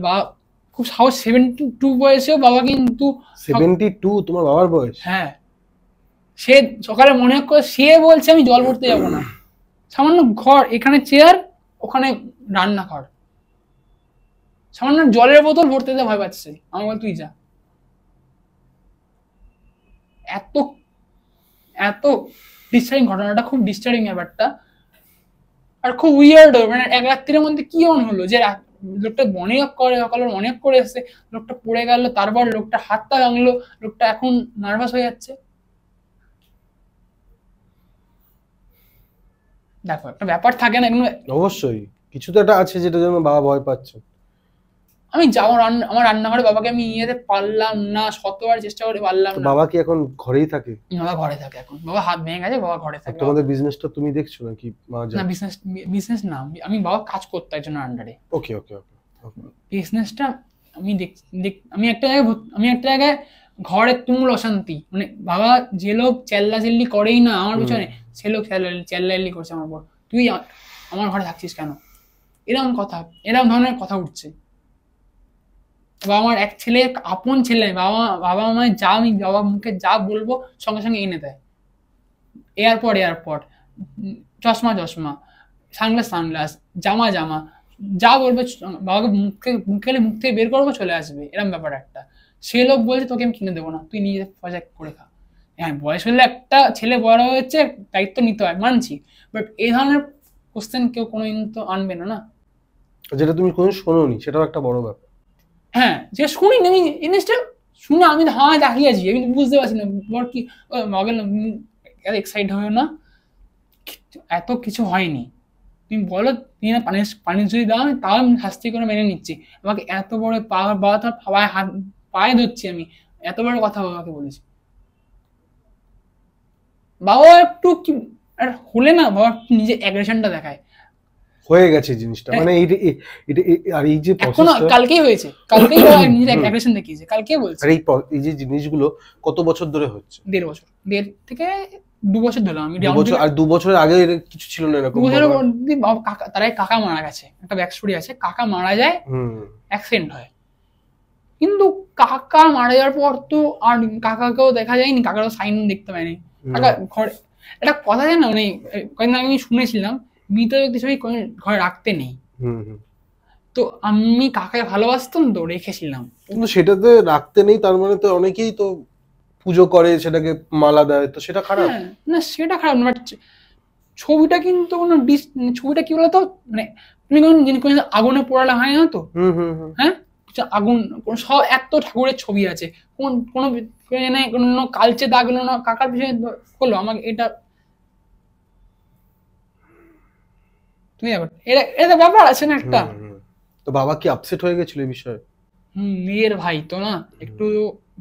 বাবা খুব সাহস, 72 বয়সেও বাবা কিন্তু 72 তোমার বাবার বয়স? হ্যাঁ, সে সকালে মনে করে সে বলছে আমি জল ভরতে যাবো না, সামান্য ঘর, এখানে চেয়ার, ওখানে রান্নাঘর, সামান্য জলের বোতল ভরতে যেতে ভয় পাচ্ছে, আমি বল তুই যা। এত এত ডিস্টার্বিং ঘটনাটা, খুব ডিস্টার্বিং ব্যাপারটা। আর খুব উইয়ার্ড, মানে এক রাত্রির মধ্যে কি অন হলো যে লোকটা মনে করে, সকালে মনে করে এসছে, লোকটা পড়ে গেল, তারপর লোকটা হাতটা ভাঙলো, লোকটা এখন নার্ভাস হয়ে যাচ্ছে। দেখো একটা ব্যাপার থাকে না, অবশ্যই কিছু তো একটা আছে যেটা জন্য বাবা ভয় পাচ্ছে। আমি যাবো আমার রান্নাঘরে, বাবাকে আমি নিয়ে যেতে পারলাম না, 100বার চেষ্টা করে পারলাম না। বাবা কি এখন ঘরেই থাকে? বাবা ঘরে থাকে এখন, বাবা হাত ভেঙে গেছে, বাবা ঘরে থাকে। তোমাদের বিজনেসটা তুমি দেখছো নাকি? না বিজনেস না, আমি বাবা কাজ করতে একজনের আন্ডারে। ওকে ওকে ওকে। বিজনেসটা আমি একটা জায়গায় ঘরে তুমুল অশান্তি, মানে বাবা যে লোক চেল্লাচিল্লি করেই না আমার পিছনে, সে লোক চেল্লাচিল্লি করছে আমার উপর, তুই আমার ঘরে থাকছিস কেন, এরকম ধরনের কথা উঠছে। বাবা আমার এক ছেলে, আপন ছেলে, বাবা আমায় যা, আমি বাবা মুখে যা বলবো সঙ্গে সঙ্গে এনে দেয়, এয়ারপড, চশমা সানগ্লাস, জামা, যা বলবে বাবাকে মুখ থেকে বের করবো, চলে আসবে, এরকম ব্যাপার একটা। সে লোক বলছে তোকে আমি কিনে দেবো না, তুই নিজে পয়সা করে খা। হ্যাঁ, বয়স হলে একটা ছেলে বড় হয়েছে, দায়িত্ব নিতে হয়, মানছি, বাট এই ধরনের কোশ্চেন কেউ কোনোদিন তো আনবে না না। যেটা তুমি কোনো শোনোনি, সেটাও একটা বড় ব্যাপার। হ্যাঁ, যে শুনি আমি জিনিসটা শুনে আমি হাওয়ায় তাকিয়ে আছি, আমি বুঝতে পারছি না বর কি মগেল এক্সাইট হবে না, এত কিছু হয়নি। তুমি বলো তুমি না পানি পানি যদি দাও আমি তাও আমি শাস্তি করে মেনে নিচ্ছি, আমাকে এত বড় বাবা তোর পায়ে হাত পায়ে ধরছি আমি, এত বড় কথা বাবাকে বলেছি। বাবা একটু কি আর হলে না, বাবা নিজের অ্যাগ্রেশনটা দেখায়। হয়ে গেছে জিনিসটা, মানে আর এই যে এখনো কালকেই হয়েছে, কালকেই বাবা নিজের অ্যাগ্রেশন দেখিয়েছে, কালকেই বলছে। আর এই যে জিনিসগুলো কত বছর ধরে হচ্ছে? 1.5 বছর, 1.5 থেকে 2 বছর ধরলাম আমি। 2 বছর, আর 2 বছরের আগে কিছু ছিল না এরকম? 2 বছরের মধ্যে বাবা কাকা, তার আগে কাকা মারা গেছে, একটা ব্যাক স্টোরি আছে, কাকা মারা যায়, অ্যাক্সিডেন্ট হয়, কিন্তু কাকা মারা যাওয়ার পর তো আর কাকাকেও দেখা যায়নি, কাকারও সাইন দেখতে পায়নি। কাকা ঘরে একটা কথা জানো, মানে কয়েকদিন আমি শুনেছিলাম মৃত ব্যক্তি ছবি ঘরে রাখতে নেই। তো আমি কাকাকে ভালোবাসতাম তো রেখেছিলাম। কিন্তু সেটাতে রাখতে নেই তার মানে তো অনেকেই তো পুজো করে, সেটাকে মালা দেয়, তো সেটা খারাপ না? সেটা খারাপ না, বাট ছবিটা কিন্তু কোনো ছবিটা কি বলতো, মানে তুমি কোন আগুনে পোড়ালে হয় না তো। হ্যাঁ, আগুন সব এত ঠাকুরের ছবি আছে, কোনো কোনো কালচে দাগ হলো না, কাকার পিছনে হলো আমাকে এটা তুমি এটা ব্যাপার আছে না একটা। তো বাবা কি আপসেট হয়ে গেছিল এই বিষয়ে? মেয়ের ভাই তো না, একটু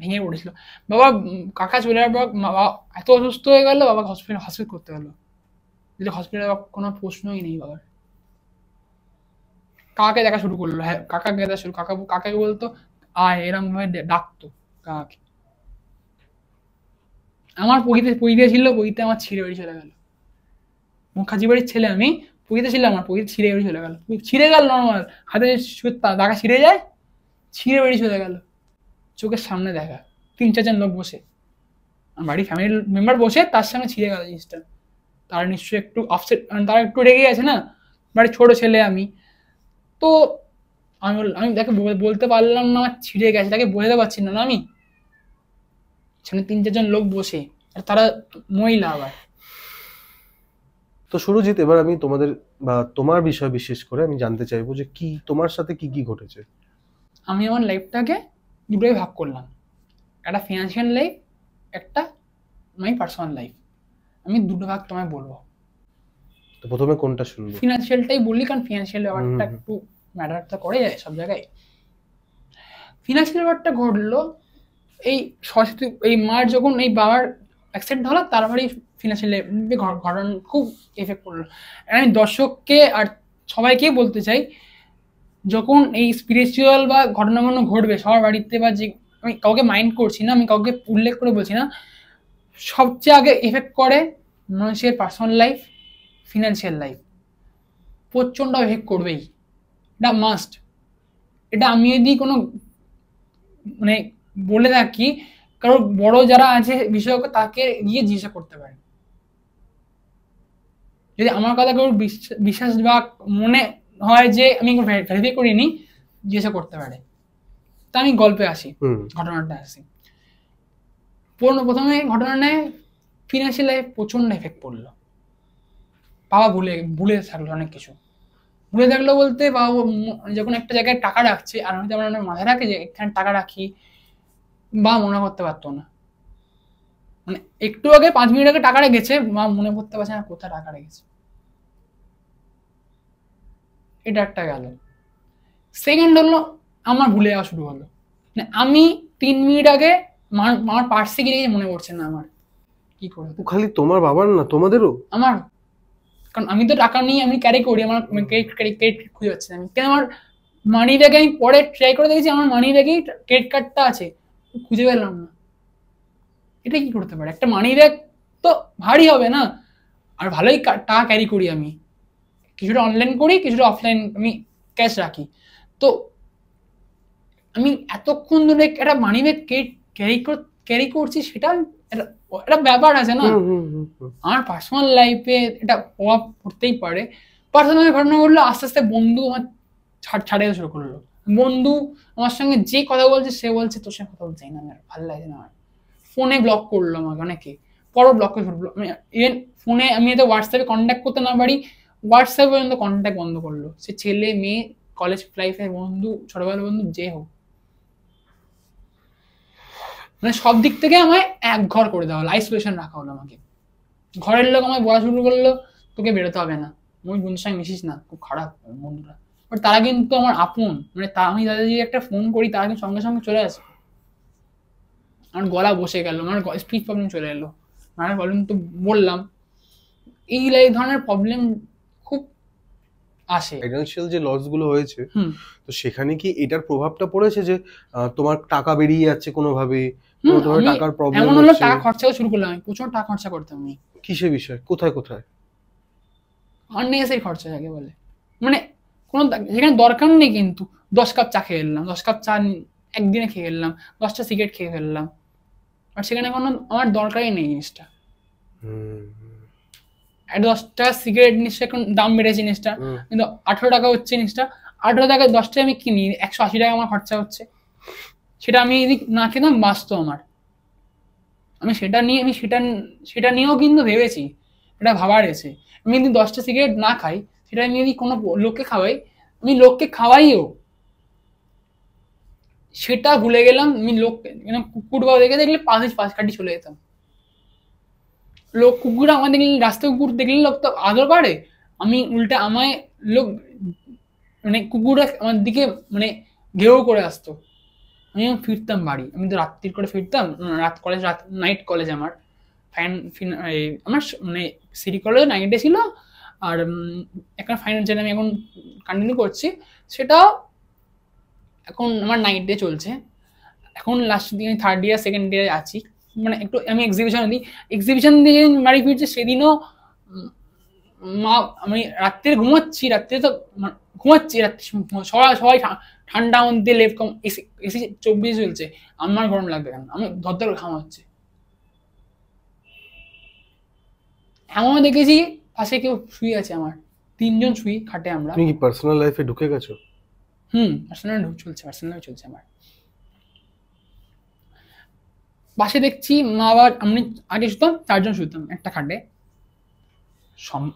ভেঙে পড়েছিল বাবা। কাকা চলে যাওয়ার পর বাবা এত অসুস্থ হয়ে গেল, বাবাকে হসপিটাল করতে হলো, হসপিটালে কোনো প্রশ্নই নেই বাবার। কাকাকে দেখা শুরু করলো, হ্যাঁ কাকাকে দেখা শুরু, কাকাকে বলতো আয়, এরকম ভাবে ডাকতো কাকাকে। আমার পইতে ছিল, পইতে আমার ছিঁড়ে বেরিয়ে চলে গেল। মুখাজি বাড়ির ছেলে আমি, পইতে ছিলাম, আমার পইতে ছিঁড়ে বেরিয়ে চলে গেল, ছিঁড়ে গেল নর্মাল, হাতে দাগা ছিঁড়ে যায়, ছিঁড়ে বেরিয়ে চলে গেল, চোখের সামনে দেখা, 3-4 জন লোক বসে, আমার বাড়ির ফ্যামিলি মেম্বার বসে, তার সামনে ছিঁড়ে গেল জিনিসটা। তারা নিশ্চয়ই একটু আপসেট, তারা একটু রেগে গেছে না, বাড়ির ছোট ছেলে আমি। তো আমি তাকে বলতে পারলাম না ছিঁড়ে গেছে, তাকে বোঝাতে পারছি না আমি, সেখানে 3-4 জন লোক বসে, আর তারা মহিলা আবার। তো সুরজিৎ, এবার আমি তোমাদের বা তোমার বিষয় বিশেষ করে আমি জানতে চাইবো যে কি তোমার সাথে কি কি ঘটেছে। আমি আমার লাইফটাকে দুটোই ভাগ করলাম, একটা ফিনান্সিয়াল লাইফ, একটা মাই পার্সোনাল লাইফ। আমি দুটো ভাগ তোমায় বলবো। তো প্রথমে কোনটা শুনবো? ফিনান্সিয়ালটাই বললি, কারণ ফিনান্সিয়াল ব্যাপারটা একটু ম্যাটার তো করে যায় সব জায়গায়। ফিনান্সিয়াল ব্যাপারটা ঘটলো এই সরস্বতী, এই মার যখন এই বাবার অ্যাক্সিডেন্ট হলো, তারপরেই ফিনান্সিয়াল ঘটনা খুব এফেক্ট করলো। আমি দর্শককে আর সবাইকেই বলতে চাই, যখন এই স্পিরিচুয়াল বা ঘটনাগুলো ঘটবে সবার বাড়িতে, বা যে আমি কাউকে মাইন্ড করছি না, আমি কাউকে উল্লেখ করে বলছি না, সবচেয়ে আগে এফেক্ট করে মানুষের পার্সোনাল লাইফ, ফিনান্সিয়াল লাইফ প্রচণ্ড এফেক্ট করবেই, এটা মাস্ট। এটা আমি যদি কোনো মানে বলে থাকি, কারণ বড় যারা আছে বিশেষজ্ঞ, তাকে গিয়ে জিজ্ঞাসা করতে পারে। যদি আমার কথা কেউ বিশ্বাস বা মনে হয় যে আমি ভেরিফাই করিনি, জিজ্ঞাসা করতে পারে। তা আমি গল্পে আসি, ঘটনাটা আসি। প্রথমে ঘটনা নেয় ফিনান্সিয়াল লাইফ প্রচন্ড এফেক্ট পড়লো। বাবা ভুলে থাকলো অনেক কিছু, ভুলে থাকলো বলতে বাবা যখন একটা জায়গায় টাকা রাখছে, আর হয়তো আমরা মাথায় রাখি যে এখানে টাকা রাখি, বা মনে করতে পারতো না, মানে একটু আগে 5 মিনিট আগে টাকা রেখেছে, মা মনে করতে পারছে না কোথায় টাকা রেখেছে। এটা একটা গেল। সেকেন্ড হলো আমার ভুলে যাওয়া শুরু হলো, মানে আমি 3 মিনিট আগে আমার পার্সে গিয়ে মনে পড়ছে না আমার, কি করে। খালি তোমার বাবার না, তোমাদেরও? আমার, কারণ আমি তো টাকা নিয়ে আমি ক্যারি করি, আমার ক্রেডিট খুঁজে পাচ্ছি না, কেন আমার মানি ব্যাগে আমি পরে ট্রাই করে দেখেছি, আমার মানি ব্যাগেই ক্রেডিট কার্ডটা আছে, খুঁজে পেলাম না। এটা কি করতে পারে? একটা মানি ব্যাগ তো ভারী হবে না, আর ভালোই টাকা ক্যারি করি আমি, কিছুটা অনলাইন করি, কিছুটা অফলাইন আমি ক্যাশ রাখি। তো আমি এতক্ষণ ধরে একটা মানি ব্যাগ ক্যারি করছি, সেটা একটা ব্যাপার আছে না। আমার পার্সোনাল লাইফে এটা প্রভাব পড়তেই পারে। পার্সোনাল ঘটনা ঘটলো, আস্তে আস্তে বন্ধু আমার ছাড়ে শুরু করলো, বন্ধু আমার সঙ্গে যে কথা বলছে সে বলছে তোর সঙ্গে কথা বলতে চাই না, আমার ভালো লাগে না, আমার ফোনে ব্লক করলো আমাকে অনেকে, পরও ব্লক করে ফেললো। ইভেন ফোনে আমি এতে হোয়াটসঅ্যাপে কন্ট্যাক্ট করতে না পারি, হোয়াটসঅ্যাপ পর্যন্ত কন্ট্যাক্ট বন্ধ করলো, সে ছেলে মেয়ে কলেজ লাইফের বন্ধু ছোটবেলার বন্ধু যে হোক, মানে সব দিক থেকে আমায় এক ঘর করে দেওয়া হলো, আইসোলেশন রাখা হলো আমাকে। ঘরের লোক আমায় বলা শুরু করলো তোকে বেরোতে হবে না, ওই বন্ধুর সঙ্গে মিশিস না, খুব খারাপ বন্ধুরা। বাট তারা কিন্তু আমার আপন, মানে আমি তাদের যদি একটা ফোন করি তারা কিন্তু সঙ্গে সঙ্গে চলে আসে। আমার গলা বসে গেল, আমার স্পিচ প্রবলেম চলে এলো, আমার প্রবলেম তো বললাম। এই ধরনের প্রবলেম খুব আসে। ফাইন্যান্সিয়াল যে লস গুলো হয়েছে, তো সেখানে কি এটার প্রভাবটা পড়েছে যে তোমার টাকা বেরিয়ে যাচ্ছে কোনোভাবে, টাকার প্রবলেম এমন হলো টাকা খরচাও শুরু করলাম, আমি প্রচুর টাকা খরচা করতাম। আমি কিসের বিষয়, কোথায় কোথায়? আননেসেসারি খরচা যাকে বলে, মানে কোনো যেখানে দরকার নেই, কিন্তু 10 কাপ চা খেয়ে ফেললাম, 10 কাপ চা একদিনে খেয়ে ফেললাম, 10টা সিগারেট খেয়ে ফেললাম, আর সেখানে কোনো আমার দরকারই নেই জিনিসটা। 10 টাকা সিগারেট জিনিসটা এখন দাম বেড়েছে জিনিসটা, কিন্তু 18 টাকা হচ্ছে জিনিসটা, 18 টাকায় 10টা আমি কিনি, 180 টাকা আমার খরচা হচ্ছে। সেটা আমি যদি না খেতাম বাঁচতো আমার, আমি সেটা নিয়েও কিন্তু ভেবেছি, এটা ভাবার এসে আমি যদি 10টা সিগারেট না খাই, সেটা আমি যদি কোনো লোককে খাওয়াই, আমি লোককে খাওয়াইও, সেটা ভুলে গেলাম। আমি লোককে কুকুর বা দেখে দেখলে পাশ কাটি চলে যেতাম। লোক কুকুর আমার দেখলে, রাস্তায় কুকুর দেখলে লোক তো আদর করে, আমি উল্টা আমায় লোক মানে কুকুর আমার দিকে মানে ঘেউ করে আসতো। আমি ফিরতাম বাড়ি, আমি তো রাত্রির করে ফিরতাম, নাইট কলেজ আমার, আমার মানে সিটি কলেজ নাইটে ছিল, আর একটা ফাইনাল যেটা আমি এখন কন্টিনিউ করছি সেটাও এখন আমার নাইট ডে চলছে। এখন লাস্ট দিন 3rd ইয়ার 2nd ইয়ারে আছি, মানে একটু আমি এক্সিবিশন দিয়ে বাড়ি ফিরছি, সেদিনও মা আমি রাত্রে ঘুমাচ্ছি, রাত্রে সবাই ঠান্ডা মধ্যে লেপ কম, এসি 24 চলছে, আমার গরম লাগবে কেন, আমি ধর ঘামাচ্ছে। এমনও দেখেছি পাশে কেউ শুয়ে আছে, আমার 3জন শুই খাটে আমরা। তুমি কি পার্সোনাল লাইফে ঢুকে গেছো? পার্সোনাল চলছে আমার। পাশে দেখছি মা বাবা, আমি আগে শুতাম 4জন শুতাম একটা খাটে,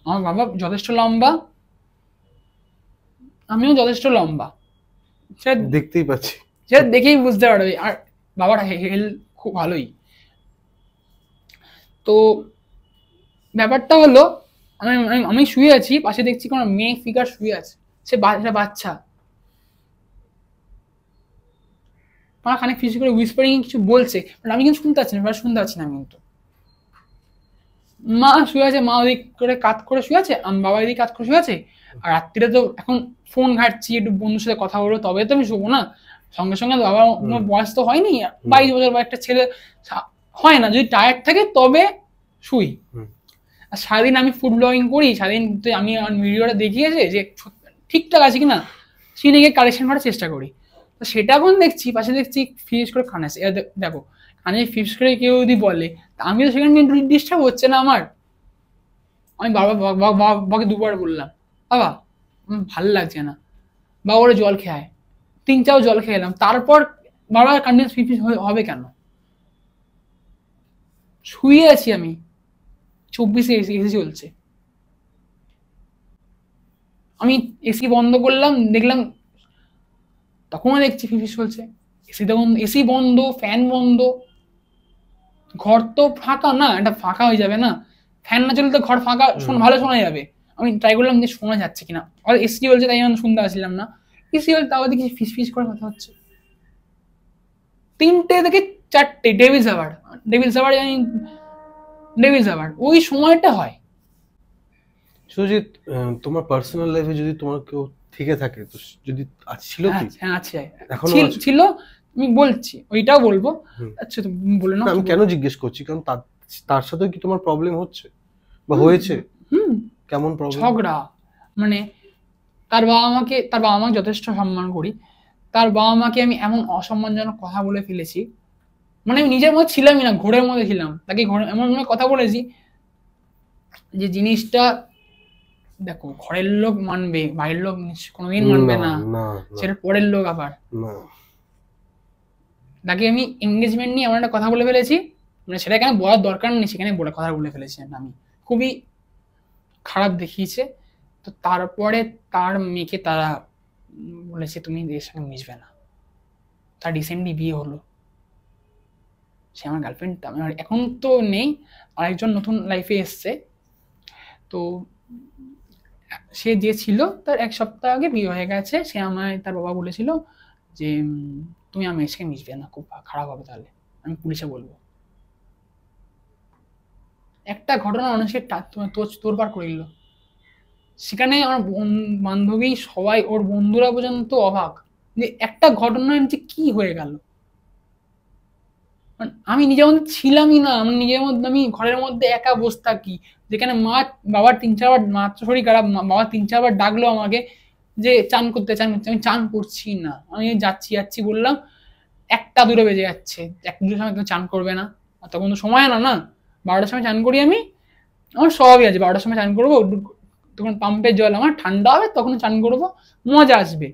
আমার বাবা যথেষ্ট লম্বা, আমিও যথেষ্ট লম্বা, সেটা দেখতেই পাচ্ছি, সেটা দেখেই বুঝতে পারবে। আর বাবার হেলথ খুব ভালোই। তো ব্যাপারটা হলো আমি শুয়ে আছি, পাশে দেখছি কোনো মেয়ে ফিগার শুয়ে আছে, সে বাচ্চা, আমার খানিক ফিস করে হুইসপারিং কিছু বলছে, বাট আমি কিন্তু শুনতে পাচ্ছি না, শুনতে পাচ্ছি না। কিন্তু মা শুয়ে আছে, মা ওদিক করে কাত করে শুয়ে আছে, বাবা এদিকে কাত করে শুয়ে আছে। আর রাত্রিরে তো এখন ফোন ঘাটছি, একটু বন্ধুর সাথে কথা বলবো তবে তো আমি শুবো না, সঙ্গে সঙ্গে বাবার বয়স তো হয়নি, 22 বছর বা একটা ছেলে হয় না, যদি টায়ার্ড থাকে তবে শুই। আর সারাদিন আমি ফুড ব্লগিং করি, সারাদিন আমি আমার ভিডিওটা দেখিয়েছে যে ঠিকঠাক আছে কিনা, সেটা গিয়ে কালেকশন করার চেষ্টা করি। তো সেটা এখন দেখছি, পাশে দেখছি ফিস করে খান আছে, দেখো কানে ফিস করে কেউ যদি বলে, আমি তো সেখানে ডিস্টার্ব হচ্ছে না আমার। আমি বাবাকে 2বার বললাম, বাবা ভালো লাগছে না, বা ওরা জল খেয়ে 3 চাও জল খেয়ে এলাম, তারপর বাবা কন্টিনিউস ফিস হবে কেন? শুয়ে আছি আমি, 24 এসি চলছে, আমি এসি বন্ধ করলাম, দেখলাম তখনও দেখছি ফিস চলছে, এসি বন্ধ, ফ্যান বন্ধ, ঘর তো ফাঁকা না, এটা ফাঁকা হয়ে যাবে না, ফ্যান না চললে তো ঘর ফাঁকা ভালো শোনা যাবে। আমি ট্রাই করলাম যে শোনা যাচ্ছে কিনা, এসি বলছে তাই আমি শুনতে পাচ্ছিলাম না, এসি বলছে তাও দেখি ফিস করে কথা হচ্ছে। 3টে থেকে 4টে ডেভিলস আওয়ার ওই সময়টা হয়। সুজিত, তোমার পার্সোনাল লাইফে যদি তোমার কেউ থেকে থাকে, তো যদি ছিল কি? হ্যাঁ আছে, এখনো ছিল, আমি বলছি, ওইটাও বলবো। আচ্ছা তুমি বলে নাও। আমি কেন জিজ্ঞেস করছি, কারণ তার সাথে কি তোমার প্রবলেম হচ্ছে বা হয়েছে? কেমন প্রবলেম? ঝগড়া, মানে তার বাবা মাকে যথেষ্ট সম্মান করি, তার বাবা মাকে আমি এমন অসম্মানজনক কথা বলে ফেলেছি, মানে আমি নিজের মধ্যে ছিলামই না, ঘোরের মধ্যে ছিলাম, তাকে এমন কথা বলেছি যে জিনিসটা দেখো ঘরের লোক মানবে, বাইরের লোক কোনোদিন মানবে না, না সেটা পরের লোক আবার। না তাকে আমি এঙ্গেজমেন্ট নিয়ে এমন একটা কথা বলে ফেলেছি, মানে সেটা এখানে বলার দরকার নেই, সেখানে বলে কথা বলে ফেলেছি আমি, খুবই খারাপ দেখিয়েছে। তো তারপরে তার মেয়েকে তারা বলেছে তুমি এর সঙ্গে মিশবে না। তার রিসেন্টলি বিয়ে হলো, সে আমার গার্লফ্রেন্ড, আমার এখন তো নেই, আরেকজন নতুন লাইফে এসছে। তো সে যে ছিল তার 1 সপ্তাহ আগে বিয়ে হয়ে গেছে। সে আমায়, তার বাবা বলেছিল যে তুমি আমার এসে মিশবে না, খুব খারাপ হবে, তাহলে আমি পুলিশে বলবো। একটা ঘটনা মানুষকে তোড়পাড় করে দিল। সেখানে আমার বান্ধবী সবাই, ওর বন্ধুরা পর্যন্ত অবাক যে একটা ঘটনায় যে কি হয়ে গেল। আমি নিজের মধ্যে ছিলামই না, আমি নিজের মধ্যে, আমি ঘরের মধ্যে একা বসে থাকি, যেখানে মা বাবার 3-4 বার, মা তো শরীর খারাপ, বাবা 3-4 বার ডাকলো আমাকে যে চান করতে, আমি চান করছি না, আমি যাচ্ছি বললাম, 1টা 2টো বেজে যাচ্ছে, 1-2টার সময় কেউ চান করবে না, আর তখন তো সময় না 12টার সময় চান করি আমি, আমার স্বভাবই আছে 12টার সময় চান করবো, তখন পাম্পের জল আমার ঠান্ডা হবে, তখন চান করবো, মজা আসবে।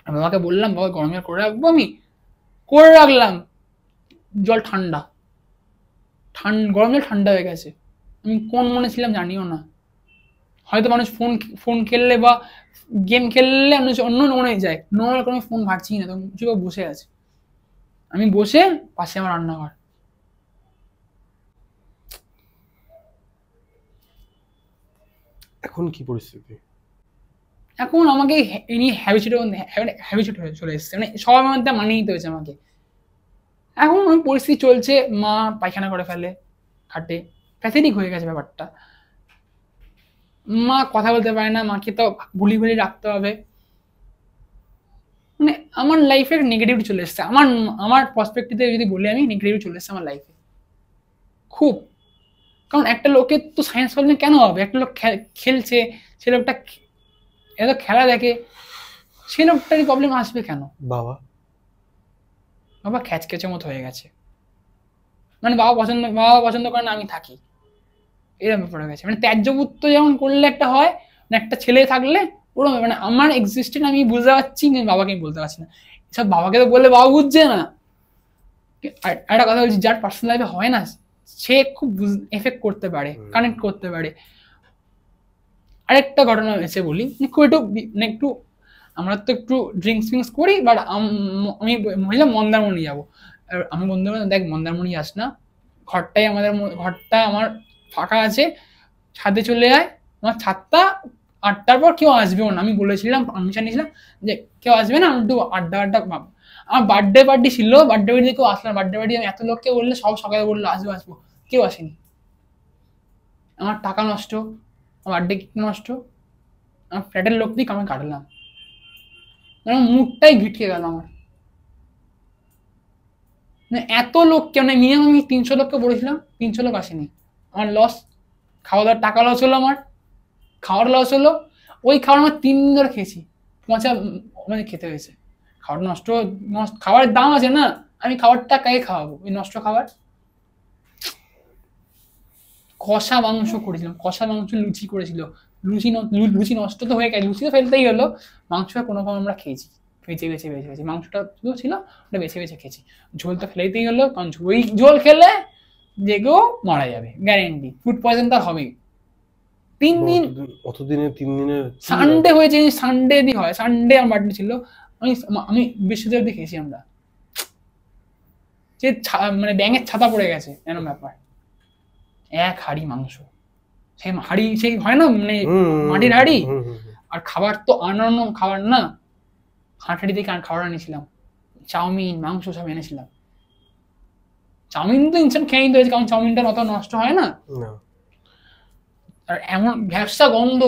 বাবাকে বললাম বাবা গরম জল করে রাখবো, আমি করে রাখলাম, জল ঠান্ডা, গরম জল ঠান্ডা হয়ে গেছে। আমি কোন মনে ছিলাম জানিও না, হয়তো মানুষ ফোন খেললে বা গেম খেললে অন্য মনে যায়, নর্মাল কোনো ফোন ঘাটছি না, তখন চুপ বসে আছে, আমি বসে, পাশে আমার রান্নাঘর। এখন কি পরিস্থিতি? এখন আমাকে এনি হ্যাবিচুয়েট হয়ে চলে এসেছে, মানে সবার মধ্যে মানিয়ে নিতে হয়েছে আমাকে। এখন ওই পরিস্থিতি চলছে, মা পায়খানা করে ফেলে খাটে, প্যাথেটিক হয়ে গেছে ব্যাপারটা। মা কথা বলতে পারে না, মাকে তো ভুলি রাখতে হবে। মানে আমার লাইফের নেগেটিভ চলে এসছে, আমার পার্সপেক্টিভে যদি বলি, আমি নেগেটিভ চলে এসছে আমার লাইফে খুব। কারণ একটা লোকের তো সায়েন্স প্রবলেম কেন হবে? একটা লোক খেলছে, সে লোকটা এত খেলা দেখে, সে লোকটারই প্রবলেম আসবে কেন? বাবা খ্যাচখ্যাচের মতো হয়ে গেছে, মানে বাবা পছন্দ করে না আমি থাকি, এরকম ব্যাপার হয়ে গেছে। মানে ত্যায্যপুত্র যেমন করলে একটা হয়, মানে একটা ছেলে থাকলে ওরকম, মানে আমার এক্সিস্টেন্স আমি বুঝতে পারছি, কিন্তু বাবাকে আমি বলতে পারছি না। এসব বাবাকে তো বললে বাবা বুঝছে না। আর একটা কথা বলছি, যার পার্সোনাল লাইফে হয় না, সে খুব এফেক্ট করতে পারে, কানেক্ট করতে পারে। আরেকটা ঘটনা হয়েছে বলি, একটু আমরা তো একটু ড্রিঙ্কস করি, বাট আমি বললাম মন্দারমণি যাবো, আর আমি বন্ধু দেখ মন্দারমণি যাস না, ঘরটা আমার ফাঁকা আছে, ছাদে চলে যায়, আমার ছাদটা 8টার পর কেউ আসবেও না, আমি বলেছিলাম, পারমিশন নিয়েছিলাম যে কেউ আসবে না, আমি একটু আড্ডা আমার বার্থডে পার্টি ছিল, বার্থডে পার্টিতে কেউ আসলাম, বার্থডে পার্টি আমি এত লোককে বললে সব সকালে বললো আসবো, কেউ আসেনি। আমার টাকা নষ্ট, আমার বার্থডে নষ্ট, আমার ফ্ল্যাটের লোক দিয়ে আমি কাটলাম, মুডটাই ঘিটকে গেল আমার। মানে এত লোককে, মানে মিনিমাম আমি 300 লোককে বলেছিলাম, 300 লোক আসেনি, আমার লস, খাওয়া দাওয়ার টাকা লস হলো, আমার খাওয়ার লস হলো, ওই খাবার আমার 3 দিন ধরে খেয়েছি, পচা মানে খেতে হয়েছে, খাবার নষ্ট, খাবারের দাম আছে না, আমি খাবারটা কাকে খাওয়াবো ওই নষ্ট খাবার? কষা মাংস করেছিলাম, কষা মাংস, লুচি করেছিল, লুচি নষ্ট তো হয়ে গেছে, লুচি তো ফেলতেই হলো, মাংসটা কোনো আমরা খেয়েছি, বেছে মাংসটা শুধু ছিল, ওটা বেছে খেয়েছি, ঝোল তো ফেলেতেই হলো, কারণ ওই ঝোল খেলে যে কেউ মারা যাবে গ্যারেন্টি, ফুড পয়জন তার হবেই। 3 দিন, অতদিনে 3 দিনের সানডে হয়েছে, সানডে দিন হয়, সানডে আমার বার্থডে ছিল, আমি বিশ্বদেব দেখেছি আমরা, যে মানে ব্যাঙের ছাতা পড়ে গেছে এরকম ব্যাপার, 1 হাঁড়ি মাংস, সেই হাঁড়ি, সেই হয় না মানে মাটির হাঁড়ি, আর খাবার তো অন্যান্য খাবার না, হাঁটাড়ি থেকে খাবার এনেছিলাম, চাউমিন মাংস সব এনেছিলাম, চাউমিন তো ইনস্ট্যান্ট খেয়ে নিতে হয়েছে, কারণ চাউমিনটা অত নষ্ট হয় না, আর এমন ভ্যাবসা গন্ধ।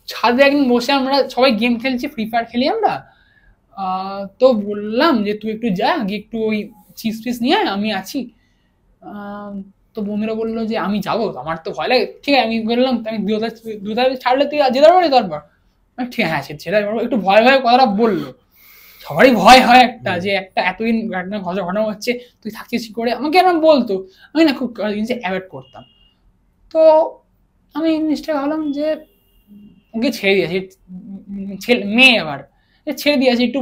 ছাদে একদিন বসে আমরা সবাই গেম খেলছি, ফ্রি ফায়ার খেলি আমরা, তো বললাম যে তুই একটু যা গিয়ে একটু ওই চিজ টিজ নিয়ে আমি আছি, তো বন্ধুরা বললো যে আমি যাবো, আমার তো ভয় লাগে, ঠিক আছে আমি বললাম আমি দুধা ছাড়লে তুই যেতে পারবি তারপর, ঠিক হ্যাঁ সেটা একটু ভয় কথাটা বললো, সবারই ভয় হয় একটা, যে একটা এতদিন ঘটনা হচ্ছে, তুই থাকছিস কি করে, আমাকে এরকম বলতো, আমি না খুব জিনিস অ্যাভয়েড করতাম। তো আমি জিনিসটা ভাবলাম যে ওকে ছেড়ে দিয়েছি, ছেলে মেয়ে আবার ছেড়ে দিয়েছি একটু,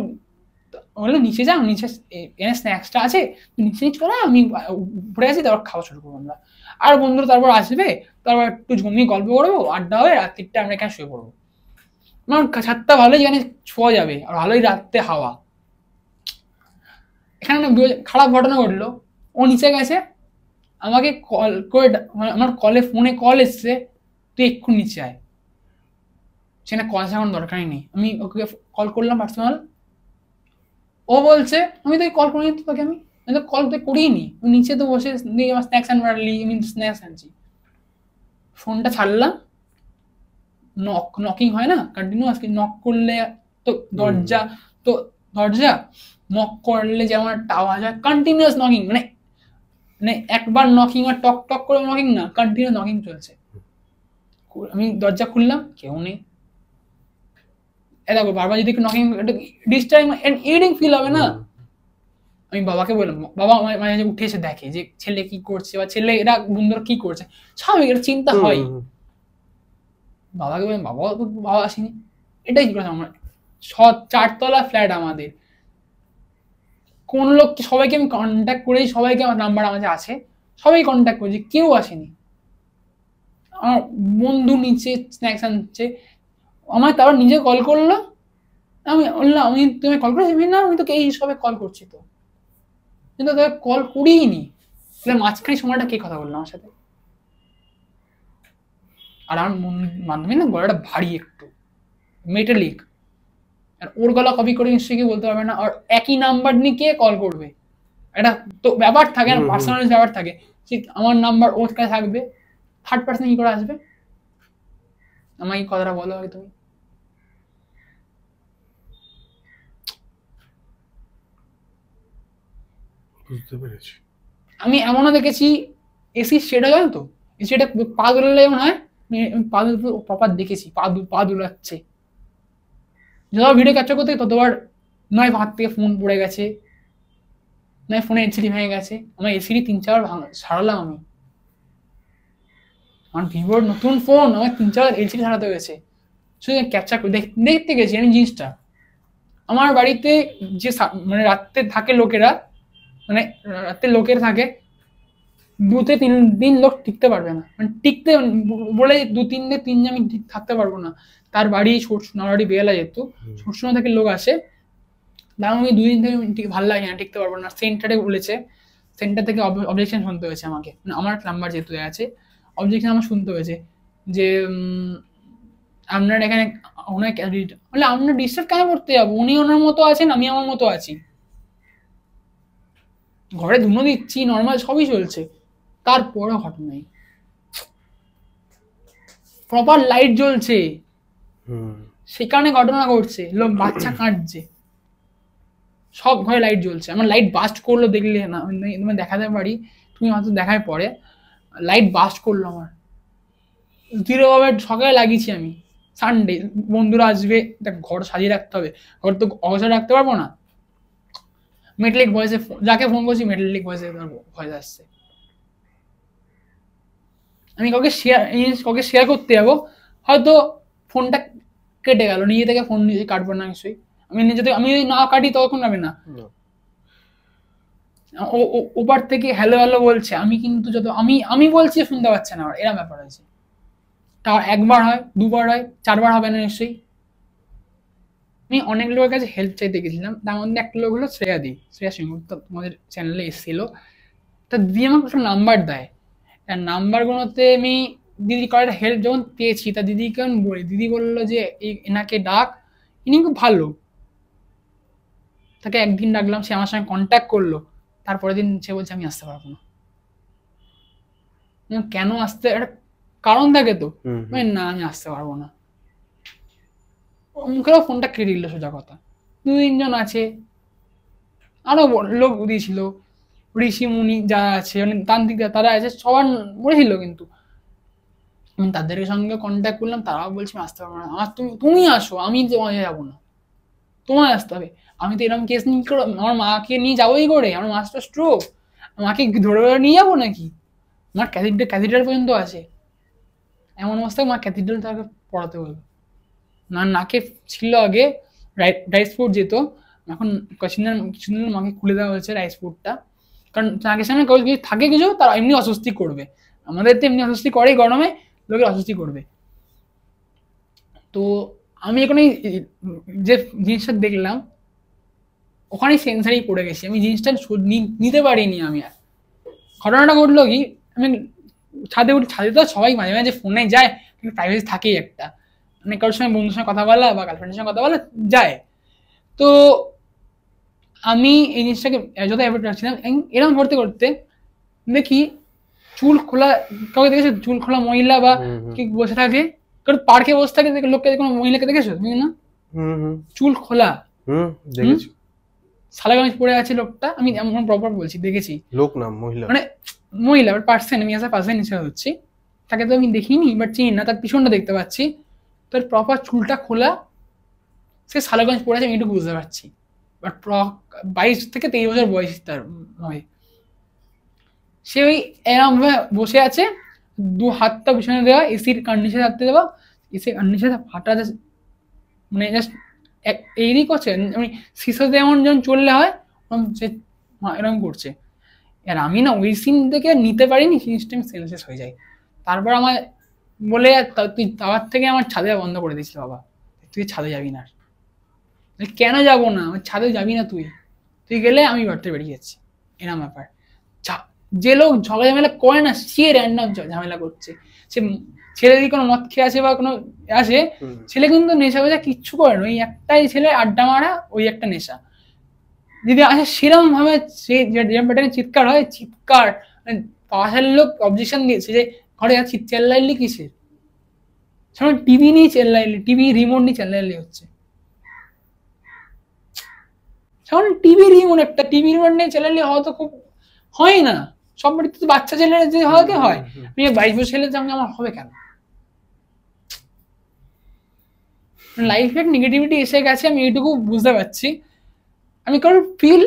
বললো নিচে যাও, নিচে এখানে স্ন্যাক্সটা আছে, নিচে চলে আমি উপরে আছি, তারপর খাওয়া শুরু করবো আমরা। আর বন্ধুরা তারপর আসবে, তারপর একটু জমিয়ে গল্প করবো, আড্ডা হবে, রাত্রিটা আমরা এখানে শুয়ে পড়বো। আমার ছাদটা ভালোই, যেখানে ছোঁয়া যাবে, আর ভালোই রাত্রে হাওয়া। এখানে খারাপ ঘটনা ঘটলো, ও নিচে গেছে, আমাকে কল করে আমার ফোনে কল এসছে, তুই এক্ষুনি নিচে আয়। সেখানে কল আসার কোনো দরকারই নেই, আমি ওকে কল করলাম পার্সোনাল, ও বলছে আমি তোকে কল করিনি, তোকে আমি তো কল তো করিনি, নিচে তো বসে আমার স্ন্যাক্স আনলি, আমি স্ন্যাক্স আনছি। ফোনটা ছাড়লাম, নকিং হয় না কন্টিনিউয়াস, নক করলে তো দরজা, তো দরজা নক করলে যেমন একটা আওয়াজ হয়, কন্টিনিউয়াস নকিং, মানে একবার নকিং আর টক টক করে নকিং না, কন্টিনিউ নকিং চলছে। আমি দরজা খুললাম, কেউ নেই। দেখো বারবার যদি নকিং, ডিস্টার্বিং ইরিটিং ফিল হবে না। আমি বাবাকে বললাম, বাবা মাঝে মাঝে উঠে এসে দেখে যে ছেলে কি করছে, বা ছেলে এরা বন্ধুরা কি করছে, স্বাভাবিক এটা চিন্তা হয়। বাবাকে বললাম, বাবা আসেনি। এটাই জিজ্ঞাসা আমার, 4 তলা ফ্ল্যাট আমাদের, কোন লোক, সবাইকে আমি কন্ট্যাক্ট করেই, সবাইকে আমার নাম্বার আমাদের আছে, সবাই কন্ট্যাক্ট করেছি, কেউ আসেনি। আমার বন্ধু নিচে স্ন্যাক্স আনছে, আমার তারপর নিজে কল করলো, আমি বললাম আমি তুমি কল করেছি না, আমি তোকে এই সবে কল করছি তো, কিন্তু তোকে কল করিই নি। তাহলে মাঝখানে সময়টা কে কথা বললো আমার সাথে? আর আমার মাধ্যমে না গলাটা ভারী একটু মেটালিক, আর ওর গলা কপি করে নিশ্চয়ই কেউ বলতে পারবে না, আর একই নাম্বার নিয়ে কে কল করবে, এটা তো ব্যাপার থাকে না, পার্সোনাল ব্যাপার থাকে, ঠিক আমার নাম্বার ওর কাছে থাকবে, থার্ড পার্সন কি করে আসবে? আমাকে এই কথাটা বলো আগে তুমি। বুঝতে পেরেছি। আমি এমনও দেখেছি, এসি সেটা জানো তো, সেটা পা দোলালে যেমন হয়, পা প্রপার দেখেছি, পা দোলাচ্ছে, যতবার ভিডিও ক্যাপচার করতে ততবার নয় হাত থেকে ফোন পড়ে গেছে, নয় ফোনে এলসিডি ভেঙে গেছে। আমার এলসিডি 3-4 সারালাম আমি, আমার ভিভোর নতুন ফোন, আমার 3-4 এলসিডি সারাতে হয়েছে শুধু ক্যাপচার করে দেখতে গেছি আমি জিনিসটা। আমার বাড়িতে যে মানে রাত্রে থাকে লোকেরা, মানে রাত্রে লোকের থাকে 2-3 দিন, লোক টিকতে পারবে না, মানে টিকতে বলে 2-3 দিন 3 দিন আমি থাকতে পারবো না। তার বাড়ি সরসুনা, বাড়ি বেলা, যেহেতু সরসুনা থেকে লোক আসে, আমি 2 দিন থেকে ভালো লাগে না, টিকতে পারবো না। সেন্টারে বলেছে, সেন্টার থেকে অবজেকশন শুনতে হয়েছে আমাকে, আমার নাম্বার যেহেতু আছে, অবজেকশন আমার শুনতে হয়েছে যে আপনার এখানে ওনাকে বলে আপনার ডিস্টার্ব কেন করতে যাবো, উনি ওনার মতো আছেন, আমি আমার মতো আছি, ঘরে ধুনো দিচ্ছি, নর্মাল সবই চলছে, তারপরও ঘটনাই প্রপার লাইট জ্বলছে, সেখানে ঘটনা ঘটছে, লোক বাচ্চা কাঁদছে, সব ঘরে লাইট জ্বলছে। আমার লাইট বাস্ট করলো, দেখলে না তুমি দেখাতে পারি, তুমি হয়তো দেখায় পরে, লাইট বাস্ট করলো আমার দৃঢ়ভাবে, সকালে লাগিয়েছি আমি, সানডে বন্ধুরা আসবে, ঘর সাজিয়ে রাখতে হবে, ঘর তো অগোছালো রাখতে পারবো না। মেটালিক ভয়েসে, যাকে ফোন করছি মেটালিক ভয়েসে ভয়েস আসছে। আমি কাউকে শেয়ার করতে যাবো, হয়তো ফোনটা কেটে গেল, নিজে থেকে ফোন নিজে কাটবো না নিশ্চয়ই, আমি আমি যদি না কাটি তখন যাবে না। ওপার থেকে হ্যালো হ্যালো বলছে, আমি কিন্তু যত আমি বলছি শুনতে পাচ্ছে না, আমার এরকম ব্যাপার আছে। তাও একবার হয়, 2বার হয়, 4বার হবে না নিশ্চয়ই। আমি অনেক লোকের কাছে হেল্প চাইতে গেছিলাম, তার মধ্যে একটা লোক হলো শ্রেয়া সিংহ, তোমাদের চ্যানেলে এসেছিল, তা দিদি আমাকে একটা নাম্বার দেয়, নাম্বারগুলোতে আমি দিদি কয়েকটা হেল্প যখন পেয়েছি, তা দিদিকে আমি বলি, দিদি বললো যে এনাকে ডাক, ইনি খুব ভালো। তাকে একদিন ডাকলাম, সে আমার সঙ্গে কন্ট্যাক্ট করলো, তারপরের দিন সে বলছে আমি আসতে পারবো না। কেন আসতে, একটা কারণ থাকে তো, না আমি আসতে পারবো না, মুখেও ফোনটা কেটে দিল সোজা কথা। 2-3 জন আছে, আরো লোক দিয়েছিল, ঋষি মুনি যারা আছে, মানে তান্ত্রিক তারা আছে, সবার বলেছিল, কিন্তু আমি তাদের সঙ্গে কন্ট্যাক্ট করলাম, তারাও বলছে আমি আসতে পারবো না, আমার তুমি আসো, আমি তোমায় যাবো না, তোমায় আসতে হবে। আমি তো এরকম কেস নিয়ে করে আমার মাকে নিয়ে যাবোই করে, আমার মার তো স্ট্রোক, মাকে ধরে ধরে নিয়ে যাবো নাকি, আমার ক্যাথিড্রাল পর্যন্ত আছে। এমন অবস্থায় মা ক্যাথিড্রাল তাকে পড়াতে বললো। না নাকে ছিল আগে, রাইস ফুড যেত, এখন কিছুদিন মাকে খুলে দেওয়া হয়েছে রাইস ফুডটা, কারণ নাকের সামনে থাকে কিছু তার এমনি অস্বস্তি করবে, আমাদের তো এমনি অস্বস্তি করে গরমে, লোকের অস্বস্তি করবে। তো আমি এখন যে জিনিসটা দেখলাম ওখানেই সেন্সারেই পড়ে গেছি, আমি জিনিসটা নিতে পারিনি আমি আর। ঘটনাটা ঘটলো কি, আমি ছাদে উঠি, ছাদে তো সবাই মাঝে মাঝে ফোনে যায়, প্রাইভেসি থাকেই একটা, মানে কারোর সঙ্গে বন্ধুর সঙ্গে কথা বলা বা গার্লফ্রেন্ডের সঙ্গে কথা বলা যায়। তো আমি এই জিনিসটাকে যত অ্যাভয়েড রাখছিলাম, এরকম করতে করতে দেখি চুল খোলা, কাউকে দেখেছো চুল খোলা মহিলা বা কি বসে থাকে, কারণ পার্কে বসে থাকে লোককে, কোনো মহিলাকে দেখেছো তুমি না? চুল খোলা, দেখেছি, সালাগামী পড়ে আছে লোকটা, আমি এমন প্রপার বলছি দেখেছি, লোক না মহিলা, মানে মহিলা বাট পার্সন, আমি অ্যাজ আ পার্সন হিসেবে হচ্ছি, তাকে তো আমি দেখিনি বাট চিনি না, তার পিছনটা দেখতে পাচ্ছি, তার প্রপার চুলটা খোলা, সে সালাগঞ্জ পড়ে আছে আমি একটু বুঝতে পারছি, বাট 22 থেকে 23 বছর বয়স তার হয়। সে ওই এরম ভাবে বসে আছে, দু হাতটা পিছনে দেওয়া, এসির কন্ডিশনে থাকতে দেওয়া, এসি কন্ডিশনে ফাটা, মানে জাস্ট এইরই করছে, মানে শিশুতে যেমন যখন চললে হয় সে এরকম করছে। আর আমি না ওই সিন থেকে নিতে পারিনি, জিনিসটা আমি সেন্সলেস হয়ে যাই। তারপর আমার বলে তুই তার থেকে আমার ছাদে বন্ধ করে দিয়েছিল, বাবা তুই ছাদে যাবি না। কেন যাবো না, আমার ছাদে যাবি না তুই, তুই গেলে আমি বাড়তে বেরিয়ে যাচ্ছি, এরকম ব্যাপার। যে লোক ঝগড়া ঝামেলা করে না সে র্যান্ডম ঝামেলা করছে, সে ছেলে যদি কোনো মদ খেয়ে আসে বা কোনো আসে, ছেলে কিন্তু নেশা ফেশা কিচ্ছু করে না, ওই একটাই ছেলে আড্ডা মারা, ওই একটা নেশা যদি আসে সেরকম ভাবে সে চিৎকার হয়, চিৎকার, পাশের লোক অবজেকশন দিয়েছে যে ঘরে চেল্লাইলি কিসের, সেরকম টিভি নিয়ে চেল্লাইলি, টিভি রিমোট নিয়ে চেল্লাইলি হচ্ছে, সেমন টিভি রিমোট, একটা টিভি রিমোট নিয়ে চেল্লাইলি হয়তো খুব হয় না, সব বাড়িতে তো বাচ্চা ছেলেরা যে হয়, আমি 22 বছর ছেলের সঙ্গে আমার হবে কেন? লাইফে নেগেটিভিটি এসে গেছে, আমি এইটুকু বুঝতে পারছি, আমি কারোর ফিল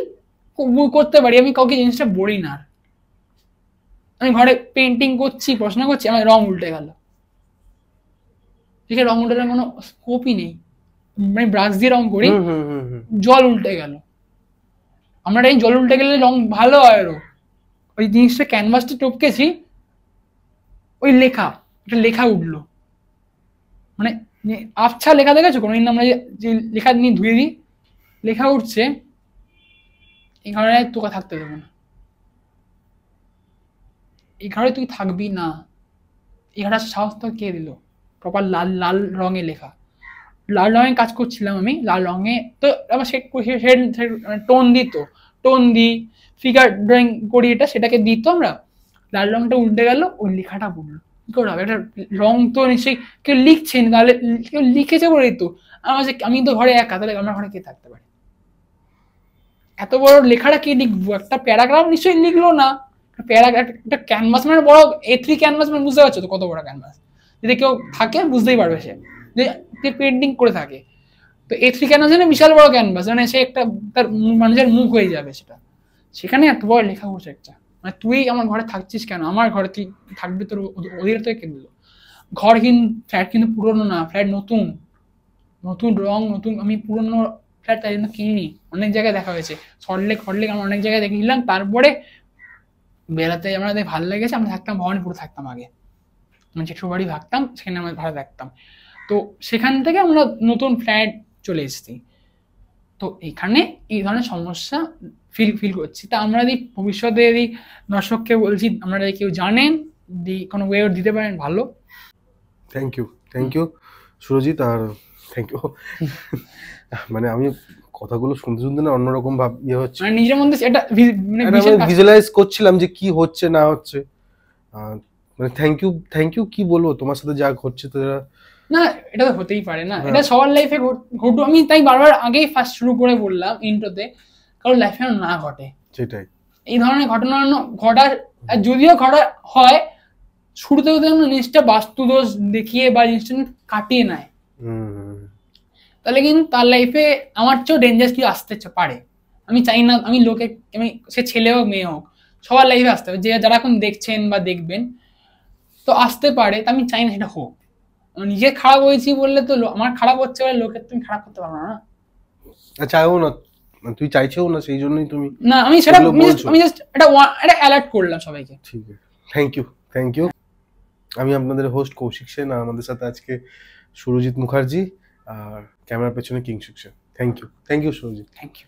করতে পারি, আমি কাউকে জিনিসটা বলি না। আমি ঘরে পেন্টিং করছি, পড়াশোনা করছি, আমার রং উল্টে গেল, ঠিক আছে, রং উল্টে কোনো স্কোপই নেই, মানে ব্রাশ দিয়ে রং করি, জল উল্টে গেল, আমরা এই জল উল্টে গেলে রং ভালো হয়, আরো ওই জিনিসটা ক্যানভাসটা টপকেছি, ওই লেখা, একটা লেখা উঠলো, মানে আবছা লেখা দেখেছো কোনো, আমরা যে লেখা নিয়ে ধুয়ে দিই, লেখা উঠছে, এই ঘরে তোকে থাকতে দেবো না, এই ঘরে তুই থাকবি না, এই ঘরে সাহস তো কে দিল, প্রপার লাল লাল রঙে লেখা, লাল রঙে কাজ করছিলাম আমি, লাল রঙে তো আবার টোন দিত, টোন দিই, ফিগার ড্রয়িং করি, এটা সেটাকে দিত আমরা, লাল রংটা উল্টে গেল, ওই লেখাটা পড়লো, কি করে হবে, একটা রং তো নিশ্চয়ই কেউ লিখছেন, তাহলে কেউ লিখেছে বলেই তো, আমি তো ঘরে একা, তাহলে আমার ঘরে কে থাকতে পারে, এত বড় লেখাটা কি লিখবো, একটা প্যারাগ্রাফ নিশ্চয়ই লিখলো না, প্যারাগ্রাফ একটা ক্যানভাস মানে বড় A3 ক্যানভাস, মানে বুঝতে পারছো তো কত বড় ক্যানভাস, যদি কেউ থাকে বুঝতেই পারবে, সে যে পেন্টিং করে থাকে, তো A3 ক্যানভাস মানে বিশাল বড় ক্যানভাস, মানে সে একটা তার মানুষের মুখ হয়ে যাবে সেটা, সেখানে এত বড় লেখা করছে একটা, মানে তুই আমার ঘরে থাকছিস কেন, আমার ঘরে তুই থাকবি, তোর ওদের তো কে দিল, ঘর কিন্তু ফ্ল্যাট কিন্তু পুরনো না, ফ্ল্যাট নতুন, নতুন রং নতুন, আমি পুরনো ফ্ল্যাট তাই জন্য কিনিনি, অনেক জায়গায় দেখা হয়েছে, সল্টলেক আমরা অনেক জায়গায় দেখেছিলাম, তারপরে বেড়াতে আমাদের ভালো লেগেছে, আমরা থাকতাম ভবানীপুরে থাকতাম আগে, মানে জেঠুর বাড়ি থাকতাম, সেখানে আমরা ভাড়া থাকতাম, তো সেখান থেকে আমরা নতুন ফ্ল্যাট চলে এসেছি, তো এখানে এই ধরনের সমস্যা ফিল করছি, তা আমরা যদি ভবিষ্যতে যদি দর্শককে বলছি, আপনারা যদি কেউ জানেন যদি কোনো ওয়ে দিতে পারেন ভালো। থ্যাংক ইউ সুরজিৎ, আর থ্যাংক ইউ, মানে আমি কথাগুলো শুনতে শুনতে না অন্যরকম ভাব ইয়ে হচ্ছে, মানে নিজের মধ্যে এটা ভিজুয়ালাইজ করছিলাম যে কি হচ্ছে না হচ্ছে, মানে থ্যাংক ইউ কি বলবো, তোমার সাথে যা ঘটছে তো না, এটা তো হতেই পারে না, এটা সবার লাইফে ঘটু, আমি তাই বারবার আগেই ফার্স্ট শুরু করে বললাম ইন্ট্রোতে, কারণ লাইফে না ঘটে, সেটাই এই ধরনের ঘটনা ঘটার, যদিও ঘটা হয় শুরুতে জিনিসটা বাস্তু দোষ দেখিয়ে বা জিনিসটা কাটিয়ে নেয়, তাহলে কিন্তু তার লাইফে আমার চেয়েও ডেঞ্জারাস কিছু আসতে পারে, আমি চাই না, আমি লোকে, আমি সে ছেলে হোক মেয়ে হোক সবার লাইফে আসতে হবে, যে যারা এখন দেখছেন বা দেখবেন, তো তো আসতে পারে, তো আমি চাই না সেটা হোক। নিজে খারাপ হয়েছি বললে তো আমার খারাপ হচ্ছে বলে লোকের তুমি খারাপ করতে পারবে না। চাইও না, তুই চাইছেও না, সেই জন্যই তুমি না আমি সেটা এগুলো বলছো। আমি জাস্ট এটা অ্যালার্ট করলাম সবাইকে। ঠিক আছে, থ্যাংক ইউ। আমি আপনাদের হোস্ট কৌশিক সেন, আর আমাদের সাথে আজকে সুরজিৎ মুখার্জি, আর ক্যামেরার পেছনে Kingshuk Sen. Thank you Surajit. Thank you.